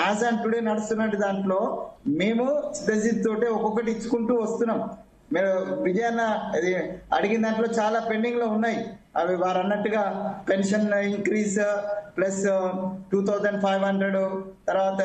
యాజ్ అండ్ టుడే నడుస్తున్నటువంటి దాంట్లో మేము సిద్ధజిత్ ఒక్కొక్కటి ఇచ్చుకుంటూ వస్తున్నాం. మీరు విజయన్న అడిగిన దాంట్లో చాలా పెండింగ్ లో ఉన్నాయి. అవి వారు అన్నట్టుగా పెన్షన్ ఇంక్రీజ్ ప్లస్ 2500, తర్వాత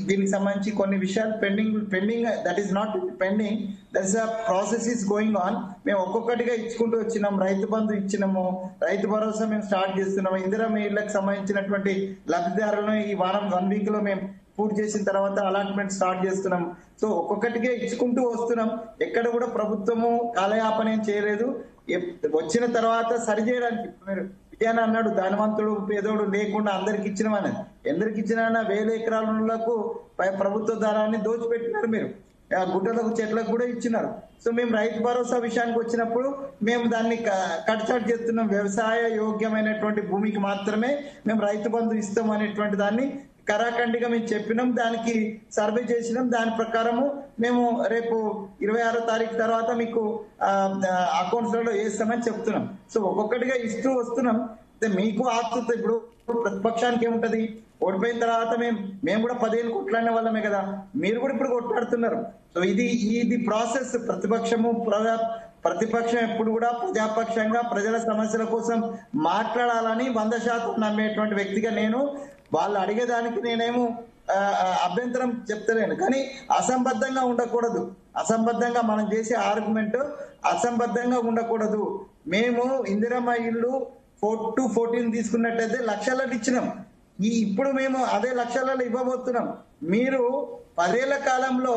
దీనికి సంబంధించి కొన్ని విషయాలు pending that is not pending, that's a process is going on. మేము ఒక్కొక్కటిగా ఇచ్చుకుంటూ వచ్చినాం. రైతు బంధు ఇచ్చినాము, రైతు భరోసా మేము స్టార్ట్ చేస్తున్నాము, ఇందిరమ్మ ఇళ్లకు సంబంధించినటువంటి లబ్ధిదారులను ఈ వారం 1 వీక్ లో మేము పూర్తి చేసిన తర్వాత అలాట్మెంట్ స్టార్ట్ చేస్తున్నాం. సో ఒక్కొక్కటిగా ఇచ్చుకుంటూ వస్తున్నాం. ఎక్కడ కూడా ప్రభుత్వము కాలయాపన ఏం చేయలేదు. వచ్చిన తర్వాత సరిచేయడానికి మీరు విజయాన్ని అన్నాడు, ధనవంతుడు పేదోడు లేకుండా అందరికి ఇచ్చినామని. ఎందరికి ఇచ్చినా 1000 ఎకరాలకు ప్రభుత్వ ధనాన్ని దోచిపెట్టినారు మీరు. గుట్టలకు చెట్లకు కూడా ఇచ్చినారు. సో మేము రైతు భరోసా విషయానికి వచ్చినప్పుడు మేము దాన్ని కట్చాట్ చేస్తున్నాం. వ్యవసాయ యోగ్యమైనటువంటి భూమికి మాత్రమే మేము రైతు బంధు ఇస్తాం అనేటువంటి దాన్ని కరాఖండిగా మేము చెప్పినాం. దానికి సర్వే చేసినాం. దాని ప్రకారము మేము రేపు 26వ తారీఖు తర్వాత మీకు అకౌంట్స్ లో వేస్తామని చెప్తున్నాం. సో ఒక్కొక్కటిగా ఇస్తూ వస్తున్నాం. మీకు ఆతృత ఇప్పుడు ప్రతిపక్షానికి ఏముంటది, ఓడిపోయిన తర్వాత మేము కూడా 10 ఏళ్ళు కొట్లాడిన వాళ్ళమే కదా, మీరు కూడా ఇప్పుడు కొట్లాడుతున్నారు. సో ఇది ప్రాసెస్. ప్రతిపక్షం ఎప్పుడు కూడా ప్రజాపక్షంగా ప్రజల సమస్యల కోసం మాట్లాడాలని 100% నమ్మేటువంటి వ్యక్తిగా నేను. వాళ్ళు అడిగేదానికి నేనేమో అభ్యంతరం చెప్తలేను, కానీ అసంబద్ధంగా ఉండకూడదు. అసంబద్ధంగా మనం చేసే ఆర్గ్యుమెంట్ అసంబద్ధంగా ఉండకూడదు. మేము ఇందిరమ్మ ఇల్లు 4 to 14 తీసుకున్నట్టయితే లక్షలలో ఇచ్చినాం. ఇప్పుడు మేము అదే లక్షలలో ఇవ్వబోతున్నాం. మీరు 10 ఏళ్ల కాలంలో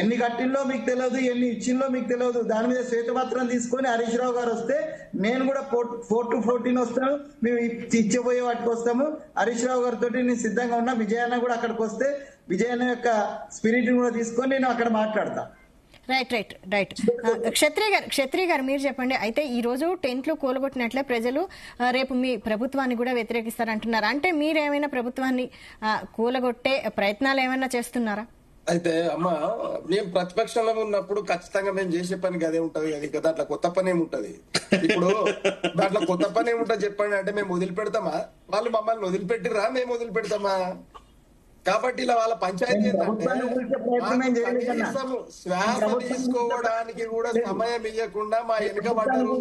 ఎన్ని కట్టిల్లో మీకు తెలియదు, ఎన్ని ఇచ్చిందో మీకు తెలియదు. దాని మీద శ్వేతపత్రం తీసుకొని హరీష్ రావు గారు వస్తే నేను కూడా 4 to 14 వస్తాను, మేము ఇచ్చిపోయే వాటికి వస్తాము. హరీష్ రావు గారితో నేను సిద్ధంగా ఉన్నా. విజయన్న కూడా అక్కడికి వస్తే విజయన్న యొక్క స్పిరిట్ కూడా తీసుకొని నేను అక్కడ మాట్లాడతా. రైట్ క్షత్రియ గారు మీరు చెప్పండి. అయితే ఈ రోజు టెంట్లు కూలగొట్టినట్లే ప్రజలు రేపు మీ ప్రభుత్వాన్ని కూడా వ్యతిరేకిస్తారంటున్నారు. అంటే మీరేమైనా ప్రభుత్వాన్ని కూలగొట్టే ప్రయత్నాలు ఏమైనా చేస్తున్నారా? అయితే అమ్మ, మేము ప్రతిపక్షంలో ఉన్నప్పుడు ఖచ్చితంగా మేము చేసే పనికి అదే ఉంటది. అది దాంట్లో కొత్త పని ఏముంటది? ఇప్పుడు దాంట్లో కొత్త పని ఏముంటది చెప్పండి. అంటే మేము వదిలిపెడతామా? వాళ్ళు మమ్మల్ని వదిలిపెట్టిరా, మేము వదిలిపెడతామా? కాబట్టి ఇలా వాళ్ళ పంచాయతీ శ్వాస తీసుకోవడానికి కూడా సమయం ఇవ్వకుండా మా వెనుక పడ్డారు.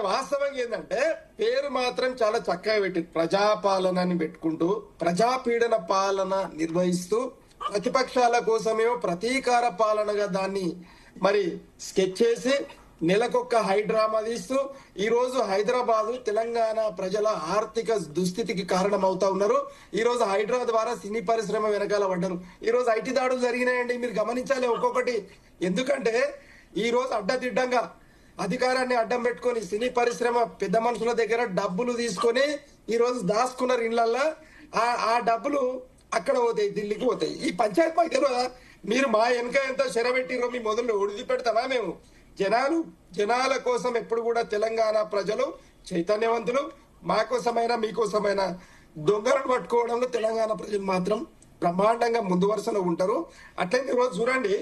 వాస్తవంగా ఏంటంటే పేరు మాత్రం చాలా చక్కగా పెట్టి ప్రజాపాలనని పెట్టుకుంటూ ప్రజాపీడన పాలన నిర్వహిస్తూ ప్రతిపక్షాల కోసమేమో ప్రతీకార పాలనగా దాన్ని మరి స్కెచ్ చేసి నెలకొక్క హైడ్రామా తీస్తూ ఈ రోజు హైదరాబాద్ తెలంగాణ ప్రజల ఆర్థిక దుస్థితికి కారణం అవుతా ఉన్నారు. ఈ రోజు హైడ్రా ద్వారా సినీ పరిశ్రమ వెనకాల పడ్డారు. ఈ రోజు ఐటీ దాడులు జరిగినాయండి, మీరు గమనించాలి ఒక్కొక్కటి. ఎందుకంటే ఈ రోజు అడ్డదిడ్డంగా అధికారాన్ని అడ్డం పెట్టుకొని సినీ పరిశ్రమ పెద్ద మనుషుల దగ్గర డబ్బులు తీసుకొని ఈ రోజు దాచుకున్నారు ఇళ్లల్లో. ఆ డబ్బులు అక్కడ పోతాయి, ఢిల్లీకి పోతాయి. ఈ పంచాయతీ మాకు తెలియదా? మీరు మా వెనక ఎంత చెరబెట్టిరో మీ మొదలు ఒడిది పెడతామా? మేము జనాల కోసం ఎప్పుడు కూడా తెలంగాణ ప్రజలు చైతన్యవంతులు. మా కోసమైనా మీకోసమైనా దొంగలను పట్టుకోవడంలో తెలంగాణ ప్రజలు మాత్రం బ్రహ్మాండంగా ముందు వరుసలో ఉంటారు. అట్లయితే ఈరోజు చూడండి,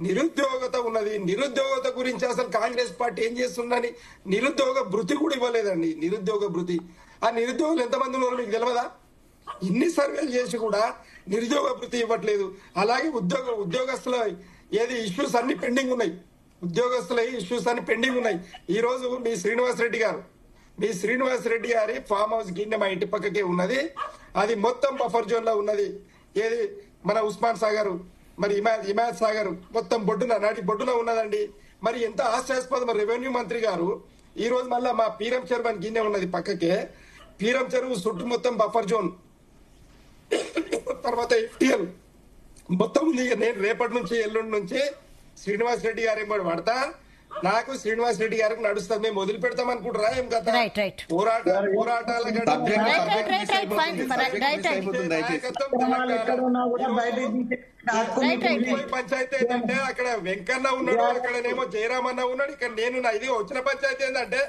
నిరుద్యోగత ఉన్నది. నిరుద్యోగత గురించి అసలు కాంగ్రెస్ పార్టీ ఏం చేస్తుందని నిరుద్యోగ భృతి కూడా ఇవ్వలేదండి. నిరుద్యోగ భృతి, ఆ నిరుద్యోగులు ఎంతమంది ఉన్నారో మీకు తెలియదా? ఇన్ని సర్వేలు చేసి కూడా నిరుద్యోగ భృతి ఇవ్వట్లేదు. అలాగే ఉద్యోగస్తుల ఇష్యూస్ అన్ని పెండింగ్ ఉన్నాయి. ఉద్యోగస్తుల ఇష్యూస్ అన్ని పెండింగ్ ఉన్నాయి. ఈ రోజు మీ శ్రీనివాస్ రెడ్డి గారు మీ శ్రీనివాస్ రెడ్డి గారి ఫామ్ హౌస్ గిన్నె మా ఇంటి పక్కకే ఉన్నది. అది మొత్తం బఫర్ జోన్ లో ఉన్నది. ఏది మన ఉస్మాన్ సాగర్, మరి హిమాయత్ సాగర్ మొత్తం నాటి బొడ్డున ఉన్నదండి. మరి ఎంత హాస్యాస్పదం. రెవెన్యూ మంత్రి గారు ఈ రోజు మళ్ళా మా పీరం చెరువు అని గిన్నె ఉన్నది పక్కకే, పీరం చెరువు చుట్టూ మొత్తం బఫర్ జోన్, తర్వాత ఎఫ్టీఎల్ మొత్తం ఉంది. నేను రేపటి నుంచి ఎల్లుండి నుంచి శ్రీనివాస్ రెడ్డి గారు ఏమో పడతా, నాకు శ్రీనివాస్ రెడ్డి గారికి నడుస్తుంది. మేము వదిలి పెడతాం అనుకుంటారా ఏం కదా? పోరాటాల పంచాయతీ ఏంటంటే అక్కడ వెంకన్న ఉన్నాడు, అక్కడనేమో జయరామన్న ఉన్నాడు, ఇక్కడ నేను ఇది వచ్చిన పంచాయతీ ఏంటంటే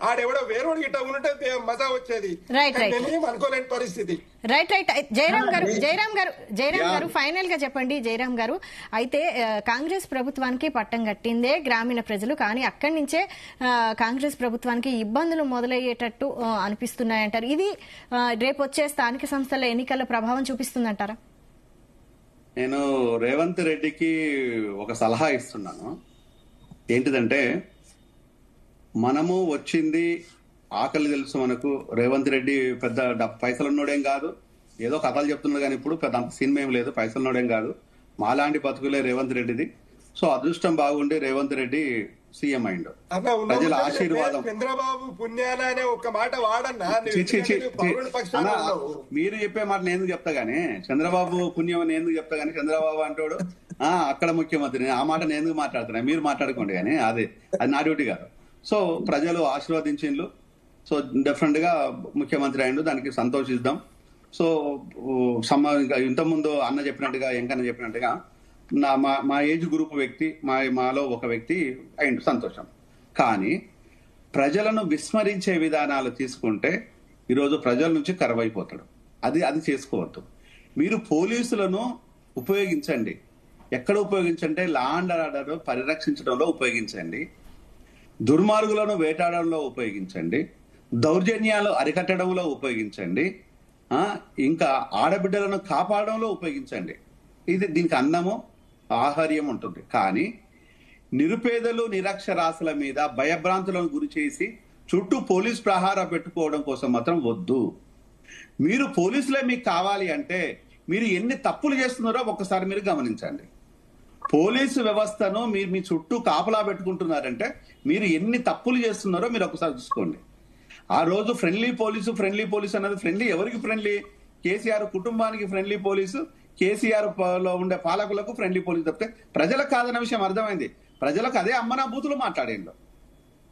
ఆడెవడో వేరేవాడు గిట్ట ఉంటే మజా వచ్చేది. అనుకోలేని పరిస్థితి. రైట్. జయరాం గారు ఫైనల్ గా చెప్పండి. జయరాం గారు, అయితే కాంగ్రెస్ ప్రభుత్వానికి పట్టం కట్టిందే గ్రామీణ ప్రజలు, కానీ అక్కడి నుంచే కాంగ్రెస్ ప్రభుత్వానికి ఇబ్బందులు మొదలయ్యేటట్టు అనిపిస్తున్నాయంటారు. ఇది రేపు వచ్చే స్థానిక సంస్థల ఎన్నికల ప్రభావం చూపిస్తుందంటారా? నేను రేవంత్ రెడ్డికి ఒక సలహా ఇస్తున్నాను. ఏంటిదంటే, మనము వచ్చింది ఆకలి తెలుసు మనకు. రేవంత్ రెడ్డి పెద్ద పైసలు ఉన్నోడేం కాదు, ఏదో కథలు చెప్తున్నాడు కానీ ఇప్పుడు పెద్ద అంత సినిమా ఏం లేదు. పైసలు ఉన్నోడేం కాదు, మాలాంటి బతుకులే రేవంత్ రెడ్డిది. సో అదృష్టం బాగుండి రేవంత్ రెడ్డి సీఎం అయిండు. ప్రజల ఆశీర్వాదం. చంద్రబాబు పుణ్యాన అనే ఒక మాట వాడన్నా, మీరు చెప్పే మాట నేను ఎందుకు చెప్తా గానీ, చంద్రబాబు పుణ్యం అని ఎందుకు చెప్తా గానీ, చంద్రబాబు అంటాడు అక్కడ ముఖ్యమంత్రి, ఆ మాట నేను ఎందుకు మాట్లాడుతున్నా, మీరు మాట్లాడుకోండి కానీ అది నా డ్యూటీ కాదు. సో ప్రజలు ఆశీర్వదించిండ్రు. సో డెఫినెట్ గా ముఖ్యమంత్రి అయిండు, దానికి సంతోషిద్దాం. సో ఇంతకుముందు అన్న చెప్పినట్టుగా, వెంకన్న చెప్పినట్టుగా మా ఏజ్ గ్రూప్ వ్యక్తి, మాలో ఒక వ్యక్తి అయిండు, సంతోషం. కానీ ప్రజలను విస్మరించే విధానాలు తీసుకుంటే ఈరోజు ప్రజల నుంచి కరువైపోతాడు. అది చేసుకోవద్దు. మీరు పోలీసులను ఉపయోగించండి. ఎక్కడ ఉపయోగించంటే లా అండ్ ఆర్డర్ పరిరక్షించడంలో ఉపయోగించండి, దుర్మార్గులను వేటాడడంలో ఉపయోగించండి, దౌర్జన్యాలు అరికట్టడంలో ఉపయోగించండి, ఇంకా ఆడబిడ్డలను కాపాడడంలో ఉపయోగించండి. దీనికి అందము ఆహార్యం ఉంటుంది. కానీ నిరుపేదలు నిరక్షరాస్యుల మీద భయభ్రాంతులను గురి చేసి చుట్టూ పోలీస్ ప్రహార పెట్టుకోవడం కోసం మాత్రం వద్దు. మీరు పోలీసులే మీకు కావాలి అంటే మీరు ఎన్ని తప్పులు చేస్తున్నారో ఒక్కసారి మీరు గమనించండి. పోలీసు వ్యవస్థను మీరు మీ చుట్టూ కాపలా పెట్టుకుంటున్నారంటే మీరు ఎన్ని తప్పులు చేస్తున్నారో మీరు ఒకసారి చూసుకోండి. ఆ రోజు ఫ్రెండ్లీ పోలీసు అన్నది ఫ్రెండ్లీ ఎవరికి ఫ్రెండ్లీ? కేసీఆర్ కుటుంబానికి ఫ్రెండ్లీ పోలీసు, కేసీఆర్ లో ఉండే పాలకులకు ఫ్రెండ్లీ పోలీసు తప్పితే ప్రజలకు కాదన్న విషయం అర్థమైంది. ప్రజలకు అదే అమ్మనా బూతులు మాట్లాడేండు,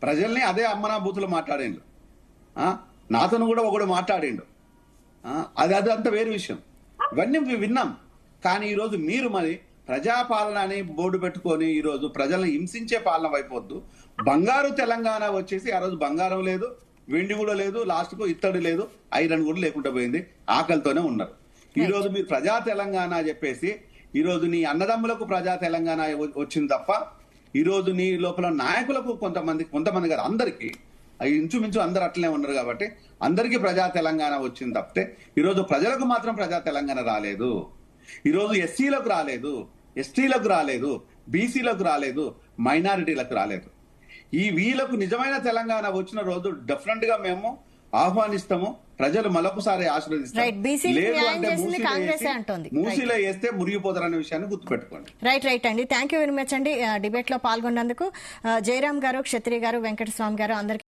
ప్రజల్ని అదే అమ్మనా బూతులు మాట్లాడేండు. నాతోను కూడా ఒకడు మాట్లాడేండు. అదంతా వేరే విషయం. ఇవన్నీ విన్నాం. కానీ ఈరోజు మీరు మరి ప్రజాపాలన అని బోర్డు పెట్టుకొని ఈరోజు ప్రజలను హింసించే పాలన వైపోద్దు. బంగారు తెలంగాణ వచ్చేసి ఆ రోజు బంగారం లేదు, వెండి కూడా లేదు, లాస్ట్ కు ఇత్తడి లేదు, ఐరన్ కూడా లేకుండా పోయింది. ఆకలితోనే ఉన్నారు. ఈ రోజు మీరు ప్రజా తెలంగాణ చెప్పేసి ఈరోజు నీ అన్నదమ్ములకు ప్రజా తెలంగాణ వచ్చింది తప్ప ఈరోజు నీ లోపల నాయకులకు కొంతమంది కాదు, అందరికీ ఇంచుమించు అందరు అట్లనే ఉన్నారు. కాబట్టి అందరికీ ప్రజా తెలంగాణ వచ్చింది తప్పితే ఈరోజు ప్రజలకు మాత్రం ప్రజా తెలంగాణ రాలేదు. ఈరోజు ఎస్సీలకు రాలేదు, ఎస్టీలకు రాలేదు, బీసీలకు రాలేదు, మైనారిటీలకు రాలేదు. వీళ్ళకు నిజమైన తెలంగాణ వచ్చిన రోజు డెఫినెట్ గా మేము ఆహ్వానిస్తాము. ప్రజలు మరొకసారి ఆశీర్వదిస్తారు. లేదు అంటే మూసీలో వేస్తే మురిగిపోతారనే విషయాన్ని గుర్తుపెట్టుకోండి. రైట్ అండి. థ్యాంక్ యూ వెరీ మచ్ అండి డిబేట్ లో పాల్గొన్నందుకు. జయరాం గారు, క్షత్రియ గారు, వెంకటస్వామి గారు అందరికీ